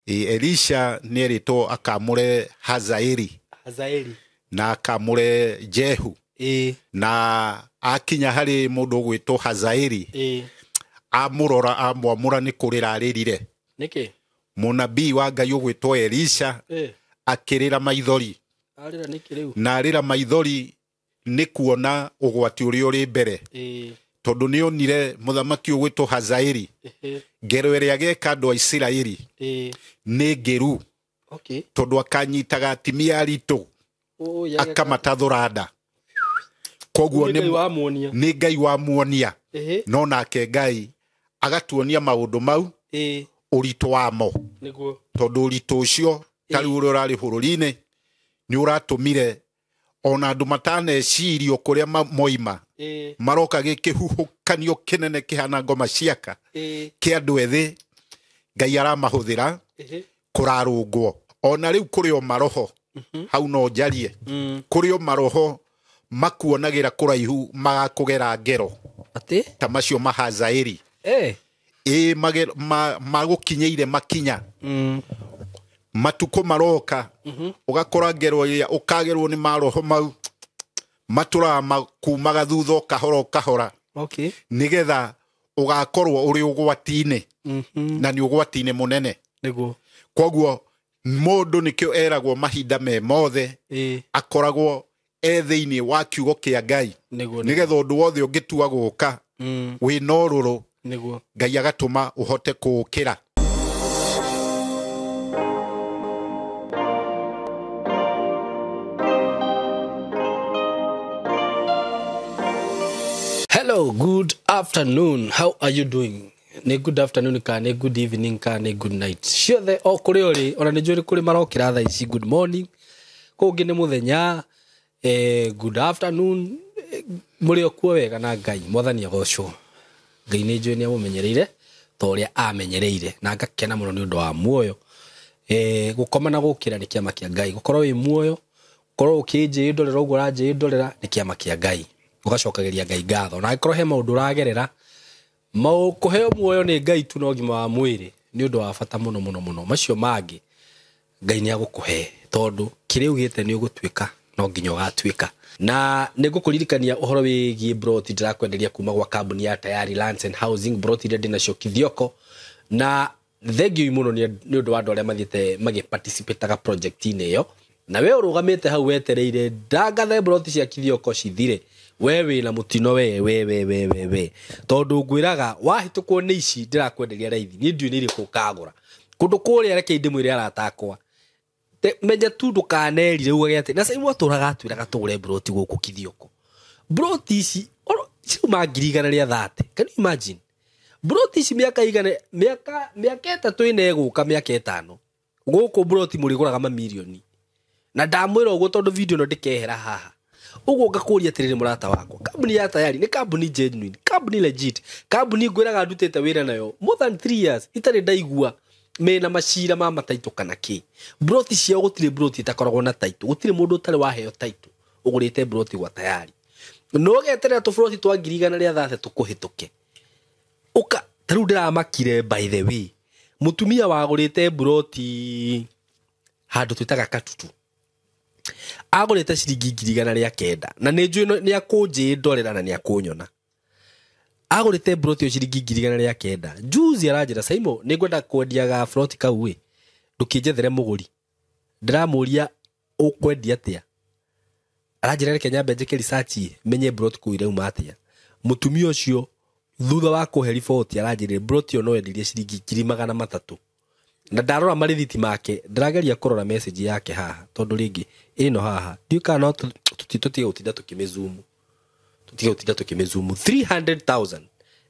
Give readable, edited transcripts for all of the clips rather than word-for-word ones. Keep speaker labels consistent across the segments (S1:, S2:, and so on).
S1: Elisha nierito akamure Hazaeli na akamure Jehu na akinya hari mundu gwito Hazaeli amurora amwamura ni kurira aririre
S2: niki
S1: munabii wa Ngai gwito Elisha akirira maithori
S2: arira niki riu
S1: na arira maithori ni kuona ugwati uri mbere tondu ni onire muthamaki gwito Hazaeli ngero ĩrĩa ageka andũ a Isiraeli nĩ ngeru tondu akanyitaga atimia aritũ akamatathũra nda koguo nĩ Ngai wa muonia no nake Ngai agatuonia maũndũ mau ũritũ wamo tondu ũritũ ũcio tari ũrĩa ũrarĩ bũrũri-inĩ nĩ ũratũmire ona andũ matanecirio kũrĩa moima maroka gĩkĩhuhũkanio kĩnene kĩhana ngoma ciaka kĩ andũ ethĩ Ngai aramahũthĩra kũrarũngwo ona rĩu kũrĩ o maroho hau no njarie kũrĩ o maroho makuonagĩra kũraihu magakũgera ngero ta macio mahazaeri magũkinyĩire makinya matuko maroka ugakora ngero ya ukagerwo ni maroho mau matura makumaga thutho kahora nigetha ugakorwo uri ugwati-ine na ni ugwati-ine munene
S2: niguo
S1: koguo mundu nikio eragwo mahinda me mothe akoragwo thiini wa kiugo kia Ngai nigetha undu wothe ungitua guka wi noruru
S2: niguo
S1: Ngai agatuma uhote kuukira.
S2: Hello, good afternoon. How are you doing? Ne good afternoon ka, ne good evening ka, ne good night. Sure the okuri ori, ona ne juri kuri marokira tha ici good morning. Kogi ne muthenya, good afternoon. Muri okuo wega na Ngai, mwathani agocwo. Ngai ne juri ni amumenyereire, toria amenyereire na ngakena muno ni undu wa muoyo. Gukoma na gukira ni kiama kia Ngai. Gukorwo wi muoyo, gukorwo ukijindorera uguo ranjindorera ni kiama kia Ngai. Ugacokageria Ngai ngatho na ikorwo he maundu ragerera kuheo muoyo ni Ngai tu no gima wa mwiri ni undu wa bata muno macio mangi Ngai ni agukuhe tondu kire ugite ni ugutwika no nginya ugatwika na nigukuririkania uhoro wigie broti ndirakwenderia kuma gwa kambuni ya Tayari Lands and Housing broti ndi na Kithioko na thegio muno ni undu wa andu aria mathiete magiparticipate project-ini iyo na we urugamite hau wetereire ndangathe broti cia Kithioko cithire wewe na mutino we tondu ngwiraga wahitukwo ni ici ndirakwenderia raithi ni ndio ni riku kagura kundu kuria reke ndimwire aratakwa meja tu ndukanerire uge ati na sai mwaturaga atwiraga tugure broti guku Kithioko broti ici ciuma ngirigana ria 30 can you imagine broti ici miaka igana miaka 3 ine guka miaka 5 guku broti muriguraga mamilioni na ndamwira ugo tondu video no ndikehera haha ugo ngakuria atiriri murata wako kambuni ya Tayari ni kambuni genuine kambuni legit kambuni ngwiraga ndutete wira nayo more than 3 years itari ndaigua mena macira ma mataito kana ki broti cia gutire broti itakoragwo na taito gutire mundu utari waheo taito ugurite broti gwa Tayari no geterera tu broti twa ngirigana ria 30 tukuhituke uka taru ndiramakire by the way mutumia wagurite broti handu twitaga Katutu agurite ciringi ngirigana ria 9 na ni njui ni akunjindorera na ni akunyona agurite broti o ciringi ngirigana ria 9 juzi aranjira Saimo ni ngwenda kwendiaga froti kau we ndukinjethere muguri ndiramuria ukwendia atia aranjira reke nyambe njike research menye broti kuire uma atia mutumia ucio thutha wa kuhe report aranjira broti o no endirie ciringi 300 na ndarora marithiti make ndirageria kurora message yake haha tondu ringi ino haha ndiuka no tutiga utinda tukimezumu 300,000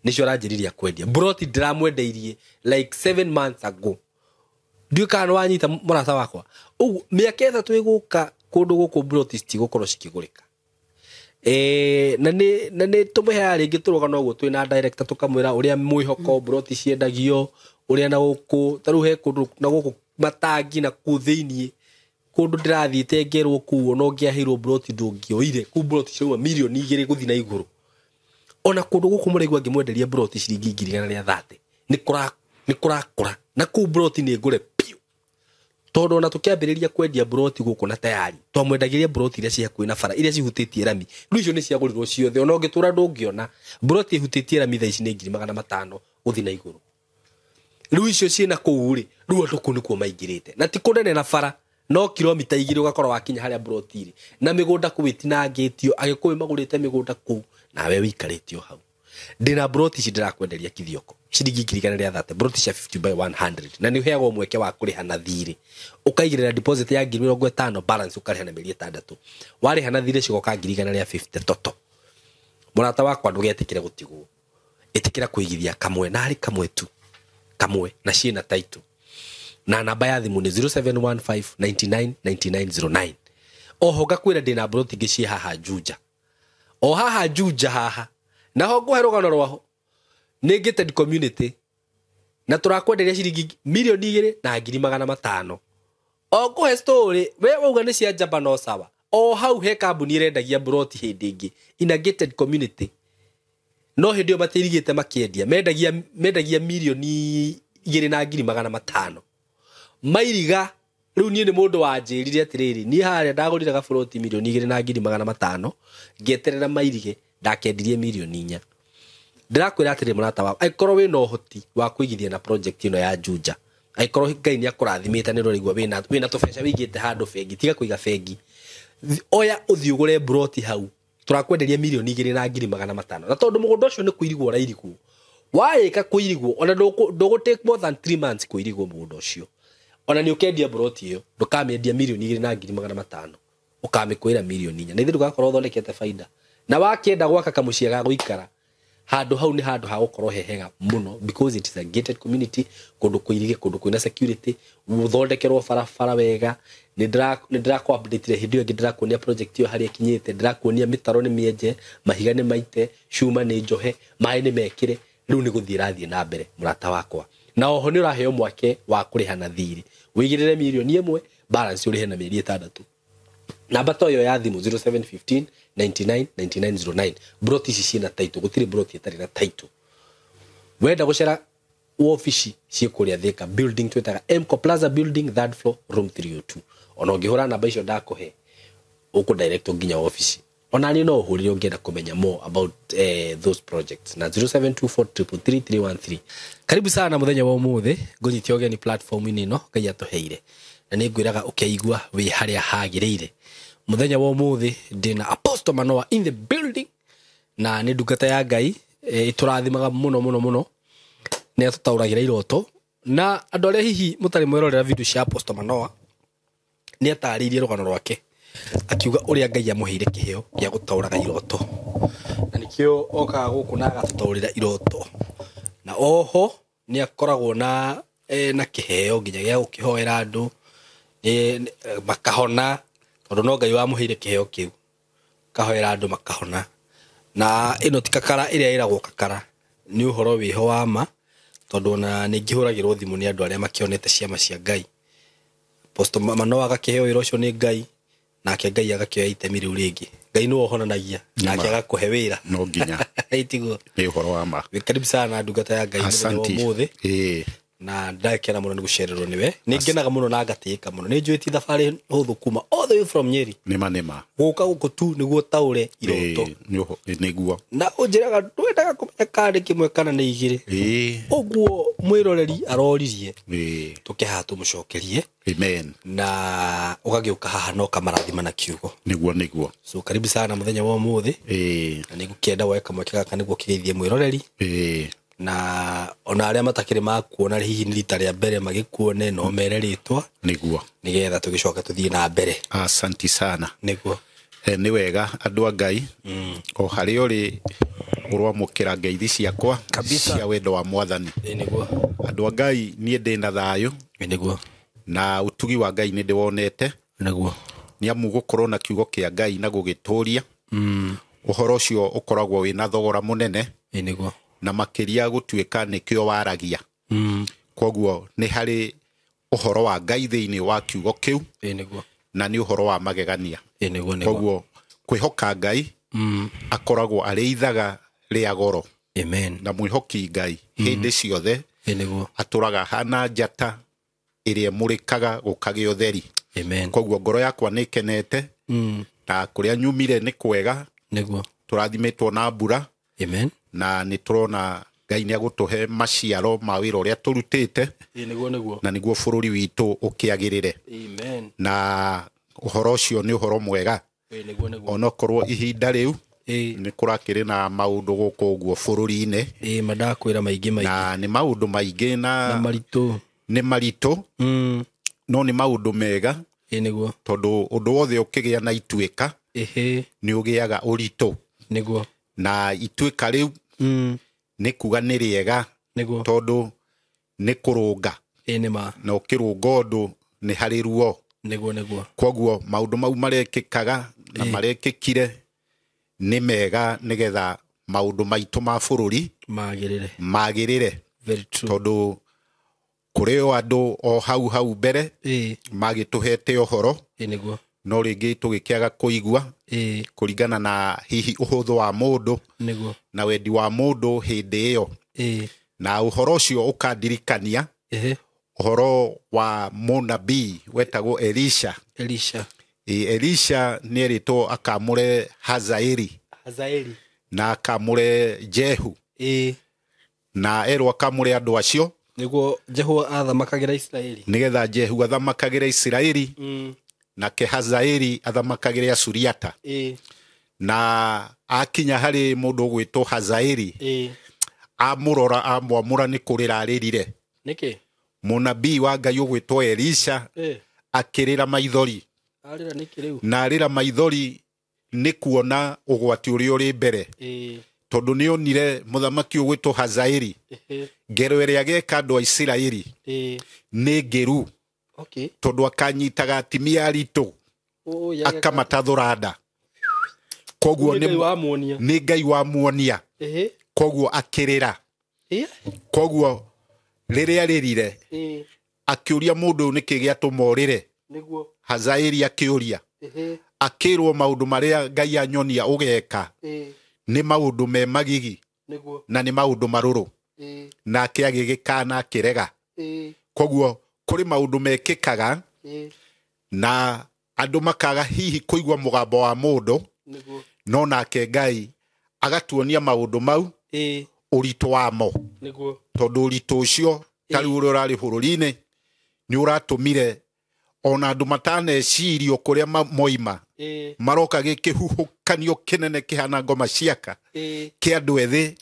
S2: nicio ranjiriria kwendia broti ndiramwendeirie like 7 months ago ndiuka no wanyita murata wakwa ugu miaka 3 iguka kundu guku broti cigukorwo cikigurika na ni tumuhe ringi turuga no guo twina director tukamwira uria mwihoko broti ciendagio uria na guku taruhe kundu na guku matangi na kuthini kundu ndirathiite ngerwo kuo no ngiahirwo broti ndungioire ku broti ciuma milioni 2 guthi na iguru ona kundu guku muregwa ngimwenderia broti ciringi ngirigana ria 30 ni kurakura na ku broti ni ngure piu Todo na tukiambiriria kwendia broti guku na tayari twamwendagiria broti iria cia kwina bara iria cihutitie rami riu icio ni cia gurirwo ciothe ona ungitura ndungiona broti ihutitie rami thaa ici ni 500 guthi na iguru riu icio ciina kuu ri riu andu kuu nikuo maingirite na ti kunene na bara no kilomita 2 ugakorwo wakinya haria broti ri na migunda kuwitinangitio agikuwi magurite migunda kuu nawe wikaritio hau ndina broti ici ndirakwenderia kithioko ciringi 130 broti cia 50 by 100 na ni uheagwo mweke wa kuriha na thiri ukaigirira deposit ya 50 balance ukariha na mĩeri 6 wariha na thiri cigoka 150 toto murata wakwa ndugetikire gutigwo itikira kuigithia kamwe na ari kamwe tu kamwe na ciina title na namba ya thimu ni 0715999909 oho ngakwira ndina broti ngici haha Juja o haha Juja haha na ho nguherugano rwaho ni gated community na turakwenderia ciringi milioni 2 na 500,000 o nguhe story we uga ni cia njamba no sawa o hau he kambuni irendagia broti hindi ingi ina gated community no hindi o matirigite makiendia mendagia milioni 2 na 500,000 mairiga riu ni mundu wanjirire atiriri ni haria ndagurire ga broti milioni 2 na 500,000 ngeterera mairige ndakendirie milioni 4 ndirakwira atiri murata wa aikorwo we no hoti wa kuigithia na project ino ya Juja aikorwo Ngai ni akurathimite ni rorigwa wina tubesha wigite handu fengi tiga kuiga fengi oya uthiugure broti hau turakwenderia milioni 2 na 500,000 na tondu mugunda ucio ni kuirigwo rairigwo waika kuirigwo ona ndogo take more than 3 months kuirigwo mugunda ucio ona ni ukendia broti iyo ndukamendia milioni 2 na 500,000 ukamikwira milioni 4 na ithiru gakorwo thondekete faida na wakienda gwaka kamucia ga guikara handu hau ni handu ha gukorwo hehega muno because it is a gated community kundu kuirige kundu kuina security uthondekerwo farafara wega ni ndira ko update hindi yo ndira kuonia project yo hari kinyite ndira kuonia mitaro ni mienje mahiga ni maite shuma ni njohe mai ni mekire riu ni guthirathie na mbere murata wakwa na oho ni uraheo mwake wa kuriha na thiri wigirire milioni 1 balance urihe na mieri 6 namba toyo ya thimu 0715999909 broti ici ciina title gutiri broti itari na title wenda gucera office ciikuria Thika building twetaga Mco Plaza building 3rd floor room 302 ona ungihura namba icio ndakuhe uku direct nginya office ona ni no uhurire ungienda kumenya more about those projects na 0724333313 karibu sana muthenya wa umuthi nguthitie ogeni platform ini no Ngai atuheire na ni ngwiraga ukeigua wi haria hagirire muthenya wa umuthi ndina Apostle Manoa in the building na ni ndungata ya Ngai iturathimaga muno ni atutauragira iroto na andu aria hihi mutari mwirorera video cia Apostle Manoa ni ataririe rugano rwake akiuga uria Ngai amuheire kiheo gya gutauraga iroto na nikio oka guku na agatutaurira iroto na oho ni akoragwo na kiheo nginya gya gukihoera andu makahona tondu no Ngai wamuheire kiheo kiu kahoera andu makahona na ino tikakara iria iragwo kakara ni uhoro wiho wa ma tondu na ningihuragirwo thimu ni andu aria makionete ciama cia Ngai Apostle Manoa agakiheo wira ucio ni Ngai nake Ngai agakioya itemi riu ringi Ngai no ohonanagia nake agakuhe wira
S1: no nginya
S2: itigo
S1: ni uhoro wa ma
S2: karibu sana ndungata ya Ngai ni umuthi na ndakena muno ni gucererwo niwe ningenaga muno na ngatika muno ni njuiti thabari huthu kuma all the way from Nyeri
S1: nima
S2: guka guku tu niguo taure iroto
S1: niguo
S2: na unjiraga ndwendaga kumenya kandi kimwe kana ni igiri uguo mwiroreri aroririe tukiha tumucokerie
S1: amen
S2: na ugagiuka haha no kamarathima na kiugo
S1: niguo
S2: so karibu sana muthenya wa umuthi na nigukienda weka mweke gaka niguo kigeithie mwiroreri na ona aria matakire makuona hihi ni rita ria mbere magikuone no mereritwa
S1: niguo
S2: nigetha tugicoka tuthie na mbere
S1: asanti sana
S2: niguo
S1: ni wega andu a Ngai o hari uri urwamukira ngeithi ciakwa cia wendo wa mwathani
S2: niguo
S1: andu a Ngai nie ndina thayo
S2: niguo
S1: na utugi wa Ngai ni ndiwonete
S2: niguo
S1: ni amu gukorwo na kiugo kia Ngai na gugituria uhoro ucio ukoragwo wina thogora munene
S2: niguo
S1: na makiria gutuika nikio waragia koguo ni hari uhoro wa Ngai thiini wa kiugo kiu
S2: niguo
S1: na ni uhoro wa magegania
S2: niguo
S1: koguo kwihoka Ngai akoragwo areithaga ria goro
S2: amen
S1: na mwihoki Ngai hindi ciothe
S2: niguo
S1: aturaga hana njata ĩrĩa mũrĩkaga gũkagĩa ũtheri.
S2: Amen.
S1: Koguo ngoro yakwa nĩ kenete na kũrĩa nyumire nĩ kwega.
S2: Nĩguo.
S1: Tũrathimetwo na mbura.
S2: Amen.
S1: Na nĩ tũrona Ngai nĩ agũtũhe maciaro ma wĩra ũrĩa tũrutĩte.
S2: Nĩguo.
S1: Na nĩguo bũrũri witũ ũkĩagĩrĩre.
S2: Amen.
S1: Na ũhoro ũcio nĩ ũhoro mwega.
S2: Nĩguo.
S1: Onokorwo ihinda rĩu nĩ kũrakĩrĩ na maũndũ gũkũ ũguo bũrũri-inĩ.
S2: Mandakwĩra maingĩ.
S1: Na nĩ maũndũ maingĩ na
S2: maritũ.
S1: Nĩ maritũ. No nĩ maũndũ mega.
S2: Nĩguo.
S1: Tondũ ũndũ wothe ũkĩgĩa na ituĩka nĩ ũgĩaga ũritũ.
S2: Nĩguo.
S1: Na ituĩka rĩu nĩ kuga nĩ rĩega.
S2: Nĩguo.
S1: Tondũ nĩ kũrũnga. Na ũkĩrũnga ũndũ nĩ harĩ ruo.
S2: Nĩguo.
S1: Koguo maũndũ mau marekĩkaga na marekĩkire nĩ mega nĩgetha maũndũ maitũ ma bũrũri magĩrĩre. Tondũ kũrĩ o andũ o hau mbere magĩtũhete ũhoro. No rĩngĩ tũgĩkĩaga kũigua kũringana na hihi ũhũthũ wa mũndũ na wendi wa mũndũ hĩndĩ ĩyo. Na ũhoro ũcio ũkandirikania ũhoro wa mũnabii wetagwo Elisha. Elisha nĩ erĩtwo akamũre Hazaeli na akamũre Jehu. Na erwo akamũre andũ acio
S2: nĩguo Jehu athamakagĩra Isiraeli.
S1: Nĩgetha Jehu athamakagĩra Isiraeli. Nake Hazaeli athamakagĩre Asuriata. Na akinya harĩ mũndũ ũgwĩtwo Hazaeli amũrora amwamũra nĩ kũrĩra arĩrire.
S2: Nĩkĩ?
S1: Mũnabii wa Ngai ũgwĩtwo Elisha akĩrĩra maithori. Na arĩra maithori nĩ kuona ũgwati ũrĩa ũrĩ mbere. Tondũ nĩ onire mũthamaki ũgwĩtwo Hazaeli ngero ĩrĩa ageka andũ a Isiraeli nĩ ngĩru. Tondũ akanyitaga atimia aritũ akamatathũra nda. Koguo nĩ Ngai wamuonia. Koguo akĩrĩra. Koguo rĩrĩa arĩrire akĩũria mũndũ ũyũ nĩkĩ gĩatũma orĩre. Hazaeli akĩũria. Akĩrwo maũndũ marĩa Ngai anyonia ũgeka nĩ maũndũ me magigi na nĩ maũndũ marũrũ. Nake agĩgĩkana akĩrega. Koguo kũrĩ maũndũ mekĩkaga na andũ makaga hihi kũigua mũgambo wa mũndũ. No nake Ngai agatuonia maũndũ mau ũritũ wamo. Tondũ ũritũ ũcio tarĩ ũrĩa ũrarĩ bũrũri-inĩ nĩ ũratũmire ona andũ matanecirio kũrĩa moima maroka gĩkĩhuhũkanio kĩnene kĩhana ngoma ciaka kĩ andũ ethĩ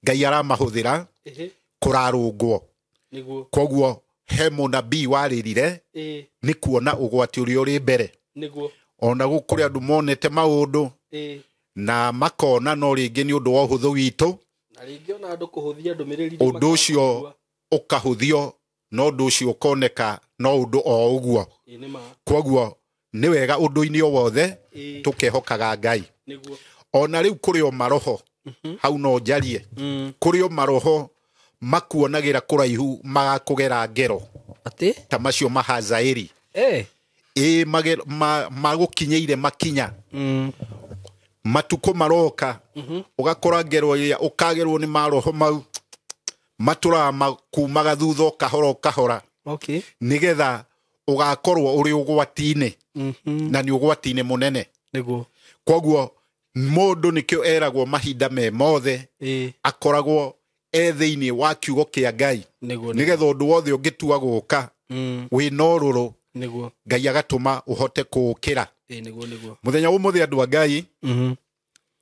S1: Ngai aramahũthĩra kũrarũngwo. Koguo he mũnabii warĩrire nĩ kuona ũgwati ũrĩa ũrĩ mbere. Ona gũkũrĩ andũ monete maũndũ na makona no rĩngĩ nĩ ũndũ wa ũhũthũ witũ ũndũ ũcio ũkahũthio no ũndũ ũcio ũkoneka no ũndũ o ũguo. Koguo nĩ wega ũndũ-inĩ o wothe tũkehokaga Ngai. Ona rĩu kũrĩ o maroho hau no njarie. Kũrĩ o maroho makuonagĩra kũraihu magakũgera ngero ta macio ma Hazaeli. Magũkinyĩire makinya. Matukũ maroka ũgakora ngero ĩrĩa ũkagerwo nĩ maroho mau matũraga kumaga thutha kahora. Nĩgetha ũgakorwo ũrĩ ũgwati-inĩ na nĩ ũgwati-inĩ mũnene. Koguo mũndũ nĩkĩo eragwo mahinda me mothe akoragwo thĩinĩ wa kiugo kĩa Ngai. Nĩgetha ũndũ wothe ũngĩtua gũka wĩna ũrũrũ Ngai agatũma ũhote kũũkĩra. Mũthenya ũmũthĩ andũ a Ngai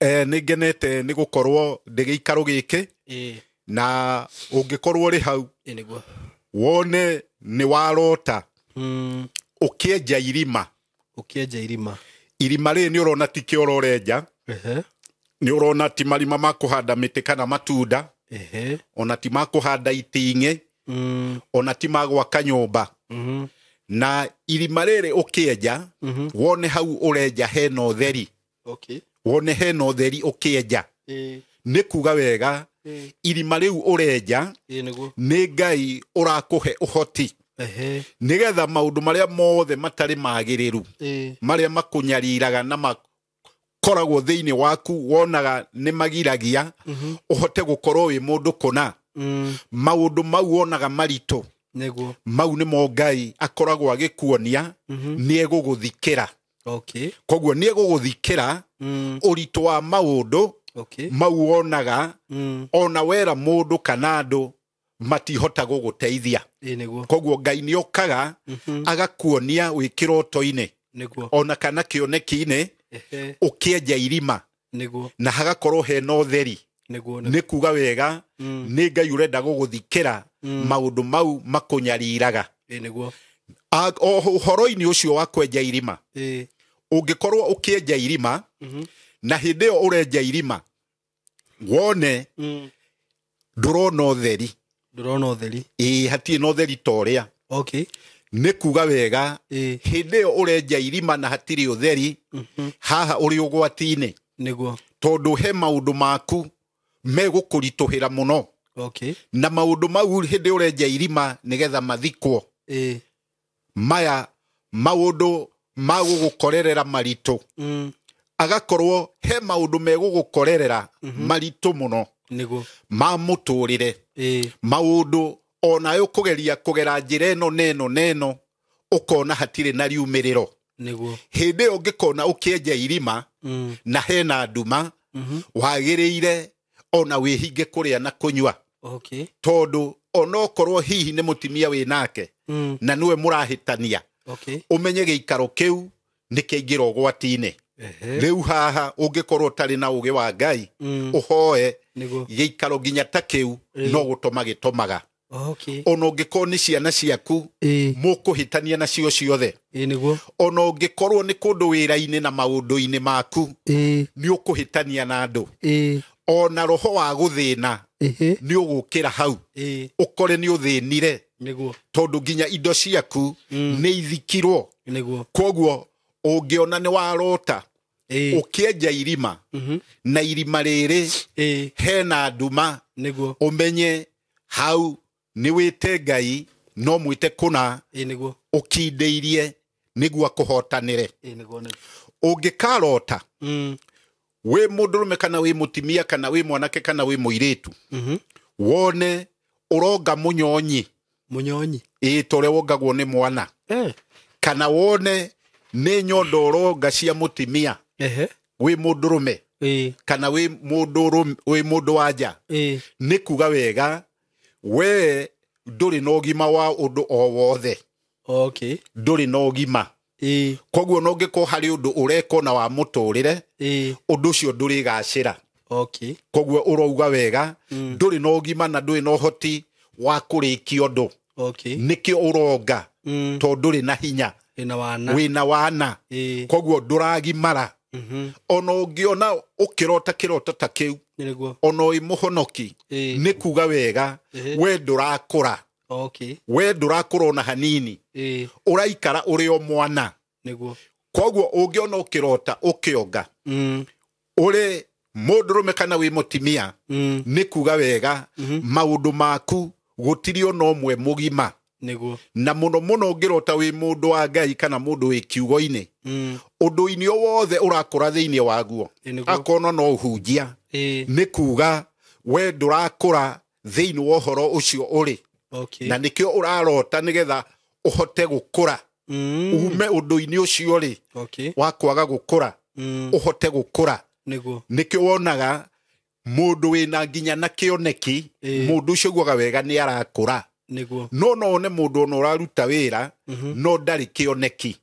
S1: nĩ ngenete nĩ gũkorwo ndĩ gĩikaro gĩkĩ. Na ũngĩkorwo ũrĩ hau wone nĩ warota ũkĩenja irima. Irima rĩrĩ nĩ ũrona ti kĩoro ũrenja. Nĩ ũrona ti marima ma kũhanda mĩtĩ kana matunda. Ona ti ma kũhanda iting'ĩ. Ona ti ma gwaka nyũmba. Na irima rĩrĩ ũkĩenja wone hau ũrenja hena ũtheri. Wone hena ũtheri ũkĩenja nĩ kuga wega irima rĩu ũrenja nĩ Ngai ũrakũhe ũhoti. Nĩgetha maũndũ marĩa mothe matarĩ magĩrĩru marĩa makũnyariraga na makoragwo thĩinĩ waku wonaga nĩ magiragia ũhote gũkorwo wĩ mũndũ kũna. Maũndũ mau wonaga maritũ
S2: Niguo.
S1: Mau nimo Ngai akoragwo agikuonia ni eguguthikira.
S2: Okay.
S1: Koguo ni eguguthikira uritu wa maundu mau onaga ona wera mundu kana andu matihota guguteithia. Koguo Ngai ni okaga agakuonia wi kiroto-ini ona kana kioneki-ini ukienja irima na hagakorwo hena utheri. Ni kuga wega ni Ngai urenda guguthikira maundu mau makunyariraga. Uhoro-ini ucio wa kwenja irima ungikorwo ukienja irima na hindi yo urenja irima wone ndurona utheri. Hatie na utheri toria. Ni kuga wega hindi yo urenja irima na hatiri utheri haha uri ugwati-ini tondu he maundu maku megukurituhira muno. Na maundu mau hindi urenja irima nigetha mathikwo maya maundu magugukorerera maritu agakorwo he maundu megugukorerera maritu muno ma muturire maundu ona yo kugera njira eno neno ukona hatire na riumiriro. Hindi ungikona ukienja irima na hena nduma wagiriire ona wihinge kuria na kunywa. Tondu ona okorwo hihi ni mutimia wi nake na niwe murahitania umenye giikaro kiu ni kiingira ugwati-ini. Riu haha ungikorwo tari na ugi wa Ngai uhoe giikaro ginya ta kiu no gutoma gitomaga. Ona ungikorwo ni ciana ciaku mukuhitania na cio ciothe. Ona ungikorwo ni kundu wira-ini na maundu-ini maku ni ukuhitania na andu. Ona roho wa guthina ni ugukira hau ukore ni uthinire tondu ginya indo ciaku ni ithikirwo. Koguo ungiona ni warota ukienja irima na irima riri hena nduma umenye hau ni wite Ngai no mwite kuna ukindeirie niguo akuhotanire. Ungikarota we mundurume kana we mutimia kana we mwanake kana we muiritu wone uronga munyonyi tore wongagwo ni mwana kana wone ni nyondo uronga cia mutimia we mundurume kana we mundu wanja ni kuga wega we nduri no gima wa undu o wothe. Nduri no gima. Koguo no ngiko hari undu ureko na wa muturire undu ucio nduri gacira. Koguo urouga wega nduri no gima na nduri no hoti wa kurikio ndu. Nikio uronga to nduri na hinya wina wana. Koguo nduragimara. Ona ungiona ukirota kirota ta kiu ono imuhonoki ni kuga wega we ndurakura. We ndurakura ona hanini uraikara uri o mwana. Koguo ungiona ukirota ukionga uri mundurume kana wi mutimia ni kuga wega maundu maku gutiri ona umwe mugima. Na muno muno ungirota wi mundu wa Ngai kana mundu wi kiugo-ini undu-ini o wothe urakura thiini waguo akona no uhunjia ni kuga we ndurakura thiini wa uhoro ucio uri. Na nikio urarota nigetha uhote gukura ume undu-ini ucio ri wa kwaga gukura uhote gukura. Nikio wonaga mundu wina nginya na kioneki mundu ucio guoga wega ni arakura. No one mundu ono uraruta wira no ndari kioneki.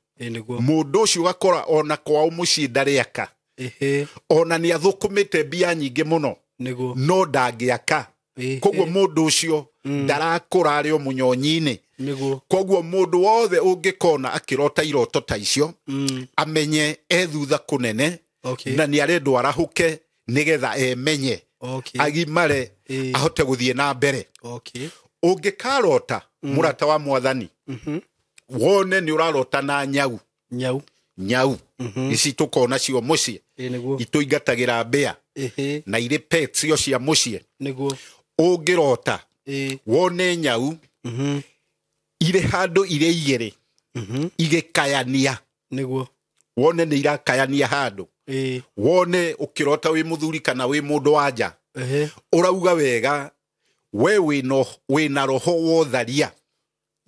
S1: Mundu ucio gakora ona kwao mucii ndariaka ona ni athukumite mbia nyingi muno no ndangiaka. Koguo mundu ucio ndarakura ari o munyonyi-ini. Koguo mundu wothe ungikona akirota iroto ta icio amenye thutha kunene na ni arendwo arahuke nigetha emenye agimare ahote guthie na mbere. Ungikarota murata wa Mwathani wone ni urarota na nyau ici tukona cio mucii ituingatagira mbea na iri pets cio cia mucii. Ungirota wone nyau ire handu ire igiri igikayania wone ni irakayania handu wone ukirota wi muthuri kana wi mundu wanja urauga wega we wina roho wotharia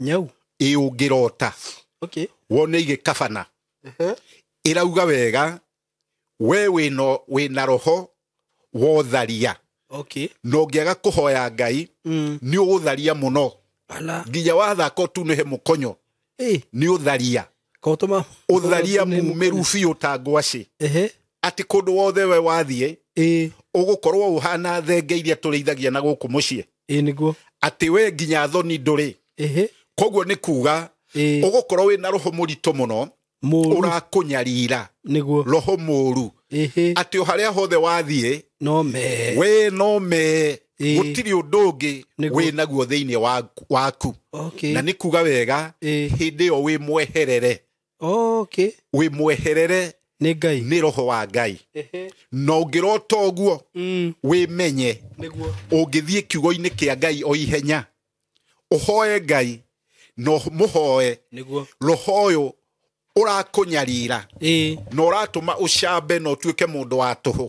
S2: nyau
S1: ũngĩrota
S2: okay
S1: wone igĩkabana ĩrauga wega we wĩna roho wotharia
S2: okay
S1: no ngĩaga kũhoya Ngai nĩ ũgũtharia mũno nginya wathaka ũtunĩhe mũkonyo nĩ ũtharia
S2: kotoma
S1: ũtharia mumĩru biũ ta ngwacĩ atĩ kũndũ wothe we wathiĩ ũgũkorwo ũhana thenge iria tũrĩithagia na gũkũ mũciĩ
S2: nĩguo
S1: atĩ we nginya thoni ndũrĩ koguo nĩ kuga ũgũkorwo wĩna roho mũritũ mũno ũrakũnyarira
S2: nĩguo
S1: roho mũru atĩ o harĩa hothe wathiĩ we no me gũtirĩ ũndũ ũngĩ wĩnaguo thĩinĩ waku na nĩ kuga wega hĩndĩ ĩyo wĩ mweherere wĩ mweherere nĩ roho wa Ngai no ũngĩrota ũguo wĩmenye ũngĩthiĩ kiugo-inĩ kĩa Ngai o ihenya ũhoe Ngai no mũhoe roho ũyũ ũrakũnyarira no ũratũma ũcambe no ũtuĩke mũndũ wa tũhũ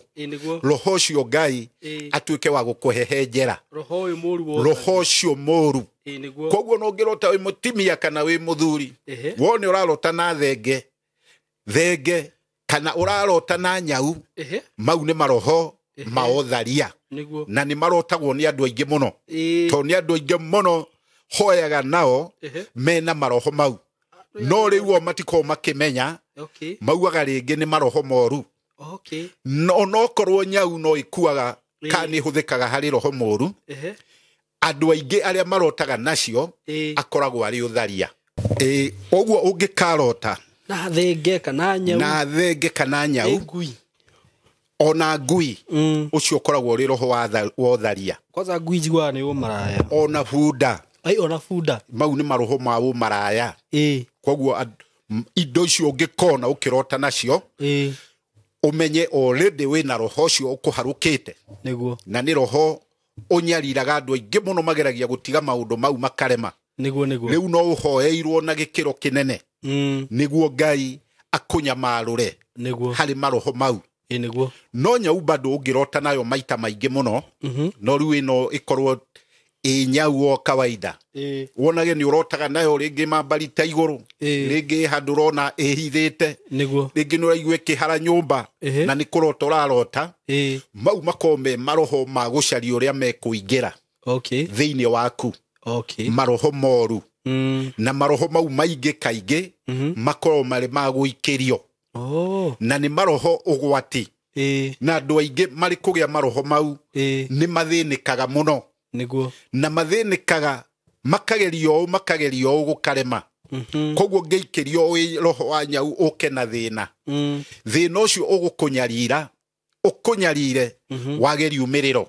S1: roho ũcio Ngai atuĩke wa gũkũhehenjera roho ũcio mũru koguo no ũngĩrota wĩ mũtimia kana wĩ mũthuri wone ũrarota na thenge kana ũrarota na nyau mau nĩ maroho maotharia na nĩ marotagwo nĩ andũ aingĩ mũno tondũ nĩ andũ aingĩ mũno hoyaga nao mena maroho mau no rĩu o matiko makĩmenya mauaga rĩngĩ nĩ maroho moru no korwo nyau no ikuaga kana nĩ hũthĩkaga harĩ roho moru andũ aingĩ arĩa marotaga nacio akoragwo arĩ ũtharia ũguo ũngĩkarota
S2: na thenge kana nyau
S1: ona ngui ũcio ũkoragwo ũrĩ roho wa ũtharia
S2: kwanza ngui njiguaga nĩ ũmaraya
S1: ona bunda
S2: ona bunda
S1: mau nĩ maroho ma ũmaraya koguo indo icio ũngĩkona ũkĩrota nacio ũmenye already wĩna roho ũcio ũkũharũkĩte na nĩ roho ũnyariraga andũ aingĩ mũno mageragia gũtiga maũndũ mau makarema rĩu no ũhoeirwo na gĩkĩro kĩnene nĩguo Ngai akũnyamarũre harĩ maroho mau no nyau bado ũngĩrota nayo maita maingĩ mũno no rĩu ĩno ĩkorwo nyau o kawaida wonage nĩ ũrotaga nayo rĩngĩ mambarita igũrũ rĩngĩ handũ ũrona ĩhithĩte rĩngĩ nĩ ũraigua ĩkĩhara nyũmba na nĩ kũrota ũrarota mau makome maroho ma gũcaria ũrĩa mekũingĩra thĩinĩ waku maroho moru na maroho mau maingĩ kaingĩ makorwo marĩ ma gũikĩrio na nĩ maroho ũgwati na andũ aingĩ marĩ kũgĩa maroho mau nĩ mathĩnĩkaga mũno na mathĩnĩkaga makagerio gũkarema koguo ngĩikĩrio wĩ roho wa nyau ũke na thĩna ũcio ũkũnyarire wage riumĩrĩro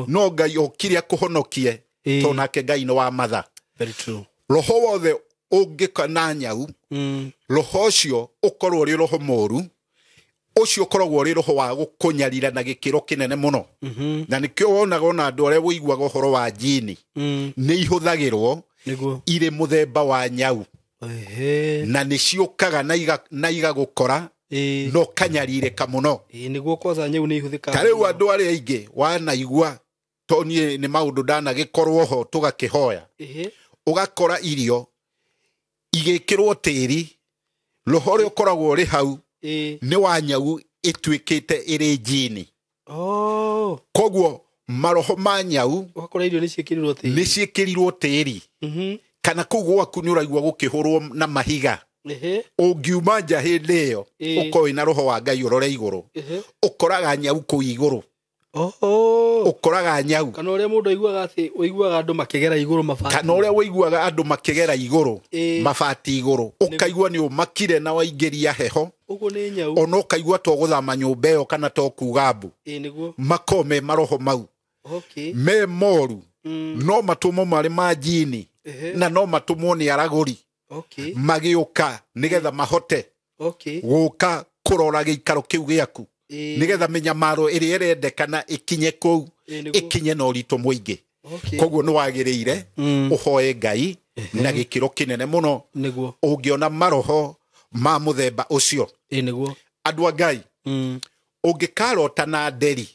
S1: no Ngai okire akũhonokie tondũ nake Ngai nĩ wa matha roho wothe ũngĩkana nyau roho ũcio ũkorwo ũrĩ roho mũru ũcio ũkoragwo ũrĩ roho wa gũkũnyarira na gĩkĩro kĩnene mũno na nĩkĩo wonaga ona andũ arĩa wĩiguaga ũhoro wa njini nĩ ihũthagĩrwo irĩ mũthemba wa nyau na nĩ ciũkaga na igagũkora no kanyarirĩka mũno ta rĩu andũ arĩa aingĩ wanaigua to niĩ nĩ maũndũ ndanagĩkorwo ho tũgakĩhoya ũgakora irio igĩkĩrwo tĩri roho ũrĩa ũkoragwo ũrĩ hau nĩ wa nyau ĩtuĩkĩte ĩrĩ njini koguo maroho ma nyau nĩ ciĩkĩrirwo tĩri kana kũu gwaku nĩ ũraigua gũkĩhũrwo na mahiga ũngiuma nja hĩndĩ ĩyo ũkorwo na roho wa Ngai ũrore igũrũ ũkoraga nyau kũu igũrũ ũkoraga nyau
S2: kana ũrĩa mũndũ ũiguaga andũ makĩgera igũrũ mabati
S1: kana ũrĩa ũiguaga andũ makĩgera igũrũ mabati igũrũ ũkaigua nĩ ũmakire na waingĩria heho
S2: ũguo nĩ nyau
S1: ona ũkaigua to gũthama nyũmba ĩyo kana to kuga mbu makome maroho mau me moru no matũmwo marĩ ma njini na no matũmwo nĩ aragũri magĩũka nĩgetha mahote gũka kũrora gĩikaro kĩu gĩaku nĩgetha mĩnyamaro ĩrĩa ĩrendekana ĩkinye kũu ĩkinye na ũritũ mũingĩ koguo nĩ wagĩrĩire ũhoe Ngai na gĩkĩro kĩnene mũno ũngĩona maroho ma mũthemba ũcio andũ a Ngai ũngĩkarota na nderi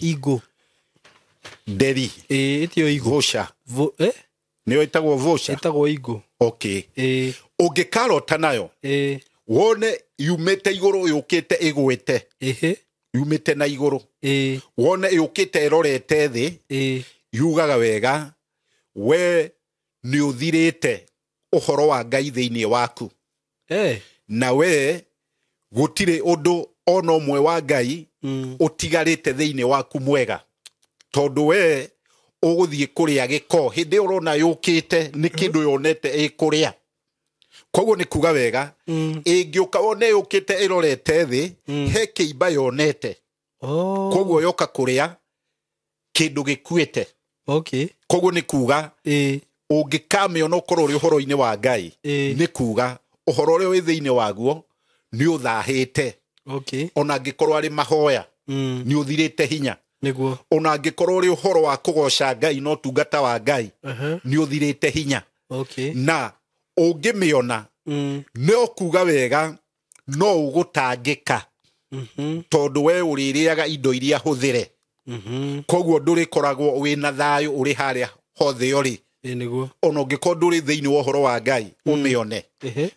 S2: igo
S1: nderi
S2: ĩtio
S1: igũca Nĩyo ĩtagwo voucher.
S2: Ĩtagwo ingo.
S1: Okay. Ũngĩkarota nayo. Wone yumĩte igũrũ yũkĩte ĩgwĩte. Yumĩte na igũrũ. Wone yũkĩte ĩrorete thĩ. Yugaga wega we nĩ ũthirĩte ũhoro wa Ngai thĩinĩ waku. Na we gũtirĩ ũndũ ona ũmwe wa Ngai ũtigarĩte thĩinĩ waku mwega. Tondũ we ũgũthiĩ kũrĩa gĩko. Hĩndĩ ũrona yũkĩte nĩ kĩndũ yonete ĩkũrĩa. Koguo nĩ kuga wega ĩngĩũka wone yũkĩte ĩrorete thĩ he kĩimba yonete. Koguo yoka kũrĩa kĩndũ gĩkuĩte. Koguo nĩ kuga ũngĩkamĩona ũkorwo ũrĩ ũhoro-inĩ wa Ngai nĩ kuga ũhoro ũrĩa wĩ thĩinĩ waguo nĩ ũthahĩte. Ona angĩkorwo arĩ mahoya nĩ ũthirĩte hinya. Ona angĩkorwo ũrĩ ũhoro wa kũgoca Ngai no tungata wa Ngai nĩ ũthirĩte hinya. Na ũngĩmĩona no kuga wega no ũgũtangĩka. Tondũ we ũrĩrĩaga indo iria hũthĩre. Koguo ndũrĩkoragwo wĩna thayũ ũrĩ harĩa hothe ũrĩ. Ona ũngĩkorwo ndũrĩ thĩinĩ wa ũhoro wa Ngai ũmĩone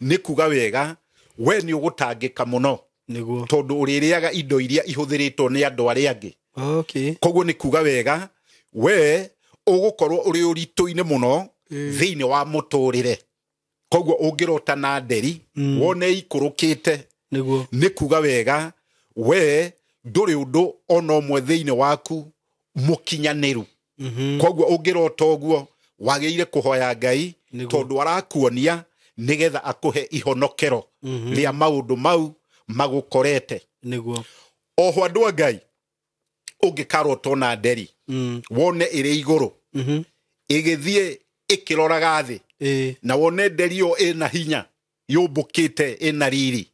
S1: nĩ kuga wega we nĩ ũgũtangĩka mũno. Tondũ ũrĩrĩaga indo iria ihũthĩrĩtwo nĩ andũ arĩa angĩ. Koguo nĩ kuga wega we ũgũkorwo ũrĩ ũritũ-inĩ mũno thĩinĩ wa mũtũrĩre. Koguo ũngĩrota na nderi wone ikũrũkĩte nĩ kuga wega we ndũrĩ ũndũ ona ũmwe thĩinĩ waku mũkinyanĩru. Koguo ũngĩrota ũguo wagĩrĩire kũhoya Ngai tondũ arakuonia nĩgetha akũhe ihonokero rĩa maũndũ mau magũkorete. Oho andũ a Ngai ũngĩkarota na nderi wone ĩrĩ igũrũ ĩgĩthiĩ ĩkĩroraga thĩ na wone nderi ĩyo ĩna hinya yũmbũkĩte ĩna riri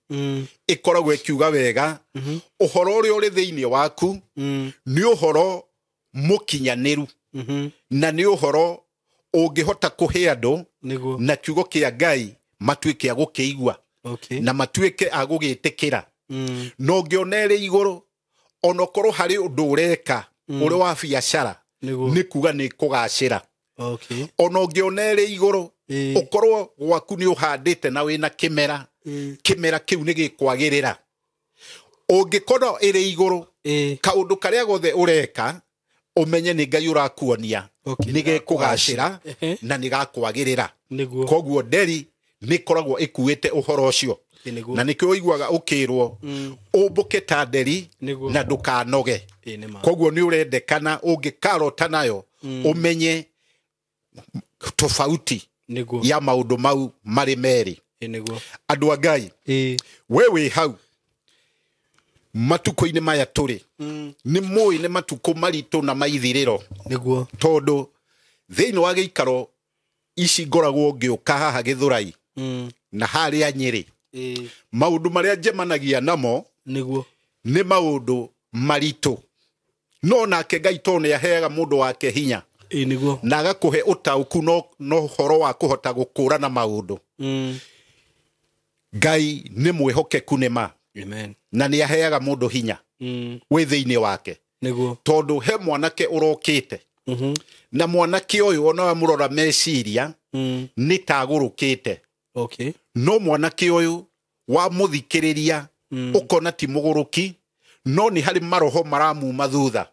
S1: ĩkoragwo ĩkiuga wega ũhoro ũrĩa ũrĩ thĩinĩ waku nĩ ũhoro mũkinyanĩru na nĩ ũhoro ũngĩhota kũhe andũ na kiugo kĩa Ngai matuĩke a gũkĩigua na matuĩke a gũgĩtĩkĩra. No ũngĩona ĩrĩ igũrũ ona ũkorwo harĩ ũndũ ũreka ũrĩ wa biacara nĩ kuga nĩ kũgacĩra. Ona ũngĩona ĩrĩ igũrũ ũkorwo gwaku nĩ ũhandĩte na wĩna kĩmera, kĩmera kĩu nĩ gĩkwagĩrĩra. Ũngĩkorwo ĩrĩ igũrũ kaũndũ karĩa gothe ũreka ũmenye nĩ Ngai ũrakuonia nĩ gĩkũgacĩra na nĩ gakwagĩrĩra. Koguo nderi nĩ koragwo ĩkuĩte ũhoro ũcio. Na nĩkĩo ũiguaga ũkĩrwo ũmbũke ta nderi na ndũkanoge. Koguo nĩ ũrendekana ũngĩkarota nayo ũmenye tofauti ya maũndũ mau marĩ merĩ. Andũ a Ngai we wĩ hau matukũ-inĩ maya tũrĩ nĩ mũĩ nĩ matukũ maritũ na maithirĩro. Tondũ thĩinĩ wa gĩikaro ici ngoragwo ngĩũka haha Gĩthũrai na harĩa Nyĩrĩ maũndũ marĩa njemanagia namo nĩ maũndũ maritũ. No nake Ngai to nĩ aheaga mũndũ wake hinya na agakũhe ũtaũku no ũhoro wa kũhota gũkũrana maũndũ. Ngai nĩ mwĩhokeku nĩma na nĩ aheaga mũndũ hinya wĩ thĩinĩ wake. Tondũ he mwanake ũrokĩte na mwanake ũyũ ona wamũrora meciria nĩ tagũrũkĩte. No mwanake ũyũ wamũthikĩrĩria ũkona ti mũgũrũki no nĩ harĩ maroho maramuma thutha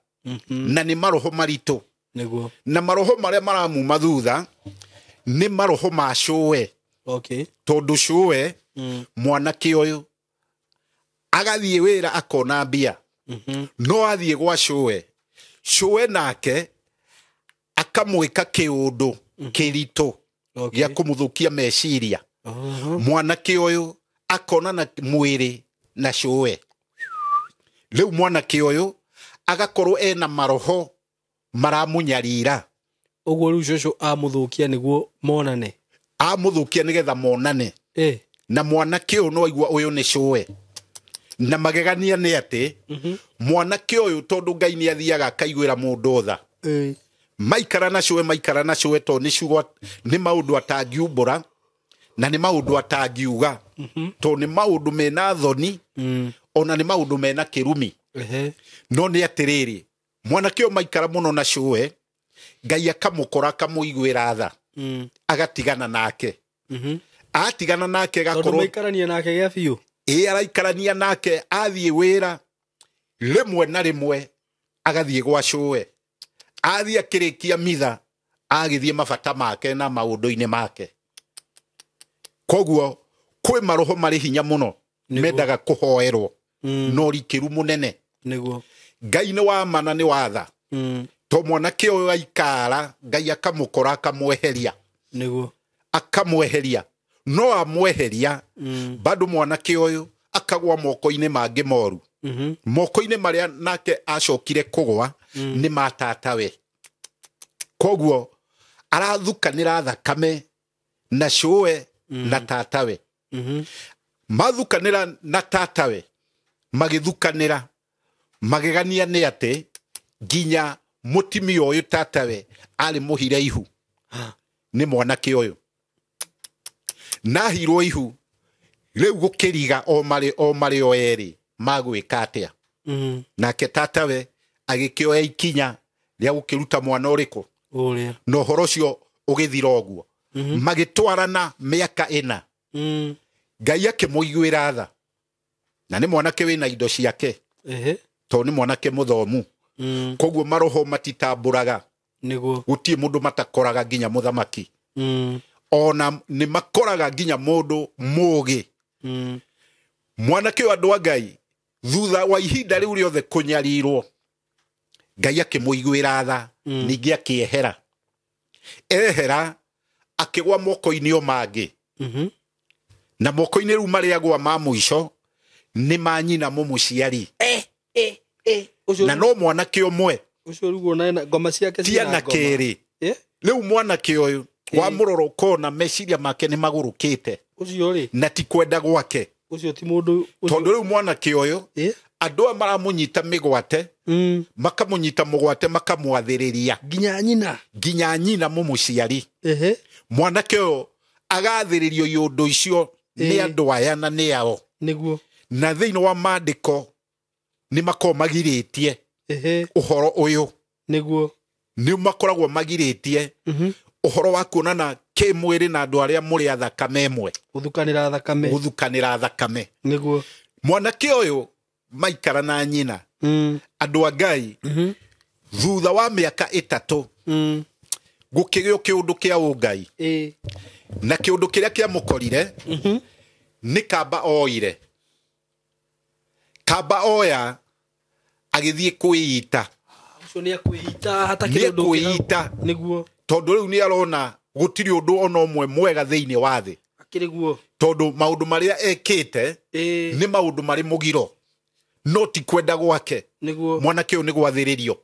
S1: na nĩ maroho maritũ. Na maroho marĩa maramuma thutha nĩ maroho ma cũwe. Tondũ cũwe mwanake ũyũ agathiĩ wĩra akona mbia no athiĩ gwa cũwe, cũwe nake akamwĩka kĩũndũ kĩritũ gĩa kũmũthũkia meciria. Mwanake ũyũ akona na mwĩrĩ na cũwe. Rĩu mwanake ũyũ agakorwo ena maroho maramũnyarira.
S2: Ũguo rĩu cũcũ amũthũkia nĩguo monane.
S1: Amũthũkia nĩgetha monane. Na mwanake ũyũ no aigua ũyũ nĩ cũwe. Na magegania nĩ atĩ mwanake ũyũ tondũ Ngai nĩ athiaga akaiguĩra mũndũ tha. Maikara na cũwe to nĩ ciugo nĩ maũndũ atangiumbũra na nĩ maũndũ atangiuga. To nĩ maũndũ mena thoni ona nĩ maũndũ mena kĩrumi. No nĩ atĩrĩrĩ mwanake ũyũ maikara mũno na cũwe Ngai akamũkora akamũiguĩra tha. agatigana nake atigana nake
S2: gakorwo maikarania nake gya biũ
S1: araikarania nake athiĩ wĩra rimwe na rimwe agathiĩ gwa cũwe athiĩ akĩrĩkia mitha agĩthiĩ mabata make na maũndũ-inĩ make koguo kwĩ maroho marĩ hinya mũno mendaga kũhoerwo no rikĩru mũnene
S2: nĩguo
S1: Ngai nĩ wa mana nĩ watha to mwanake ũyũ aikara Ngai akamũkora akamweheria
S2: nĩguo
S1: akamweheria no amweheria bado mwanake ũyũ akagwa moko-inĩ mangĩ moru moko-inĩ marĩa nake acokire kũgwa nĩ matatawe koguo arathukanĩra thakame na cũwe na tatawe mathukanĩra na tatawe magĩthukanĩra magegania nĩ atĩ nginya mũtimia ũyũ tatawe arĩ mũhire ihu nĩ mwanake ũyũ nahirwo ihu rĩu gũkĩriga o marĩ o erĩ magwĩka atĩa nake tatawe agĩkĩoya ikinya rĩa gũkĩruta mwana ũrĩkũ na ũhoro ũcio ũgĩthira ũguo magĩtwarana mĩaka 4 Ngai akĩmũiguĩra tha na nĩ mwanake wĩna indo ciake to nĩ mwanake mũthomu koguo maroho matitambũraga
S2: nĩguo
S1: gũtirĩ mũndũ matakoraga nginya mũthamaki ona nĩ makoraga nginya mũndũ mũũgĩ mwanake wa andũ a Ngai thutha wa ihinda rĩu rĩothe kũnyarirwo Ngai akĩmũiguĩra tha ningĩ akĩehera ehera akĩgwa moko-inĩ o mangĩ na moko-inĩ rĩu marĩa agwa ma mũico nĩ manyina mũmũciari na no mwanake ũmwe
S2: ũcio rugo na ngoma ciake
S1: cia na kerĩ rĩu mwanake ũyũ wa mũroro kona meciria make nĩ magũrũkĩte
S2: ũcio rĩ
S1: na ti kwenda gwake
S2: ũcio ti mũndũ
S1: tondũ rĩu mwanake ũyũ andũ a maramũnyita mĩgwate makamũnyita mũgwate makamwathĩrĩria nginya nyina mũmũciari mwanake ũyũ agathĩrĩrio iũndũ icio nĩ andũ aya na nĩ ao
S2: nĩguo
S1: na thĩinĩ wa maandĩko nĩ makoragwo magirĩtie ũhoro ũyũ
S2: nĩguo
S1: nĩ makoragwo magirĩtie ũhoro wa kuonana kĩmwĩrĩ na andũ arĩa mũrĩ a thakame ĩmwe gũthukanĩra thakame
S2: nĩguo
S1: mwanake ũyũ maikara na nyina andũ a Ngai thutha wa mĩaka 3 gũkĩgĩa kĩũndũ kĩa ũngai na kĩũndũ kĩrĩa kĩamũkorire nĩ kamba oire kamba oya agĩthiĩ kwĩita
S2: ũcio nĩ akwĩita hatakĩrĩ ũndũ
S1: kwĩita
S2: nĩguo
S1: tondũ rĩu nĩ arona gũtirĩ ũndũ ona ũmwe mwega thĩinĩ wa thĩ
S2: akĩrĩguo
S1: tondũ maũndũ marĩa ekĩte nĩ maũndũ marĩ mũgiro no ti kwenda gwake
S2: nĩguo
S1: mwanake ũyũ nĩ gwathĩrĩrio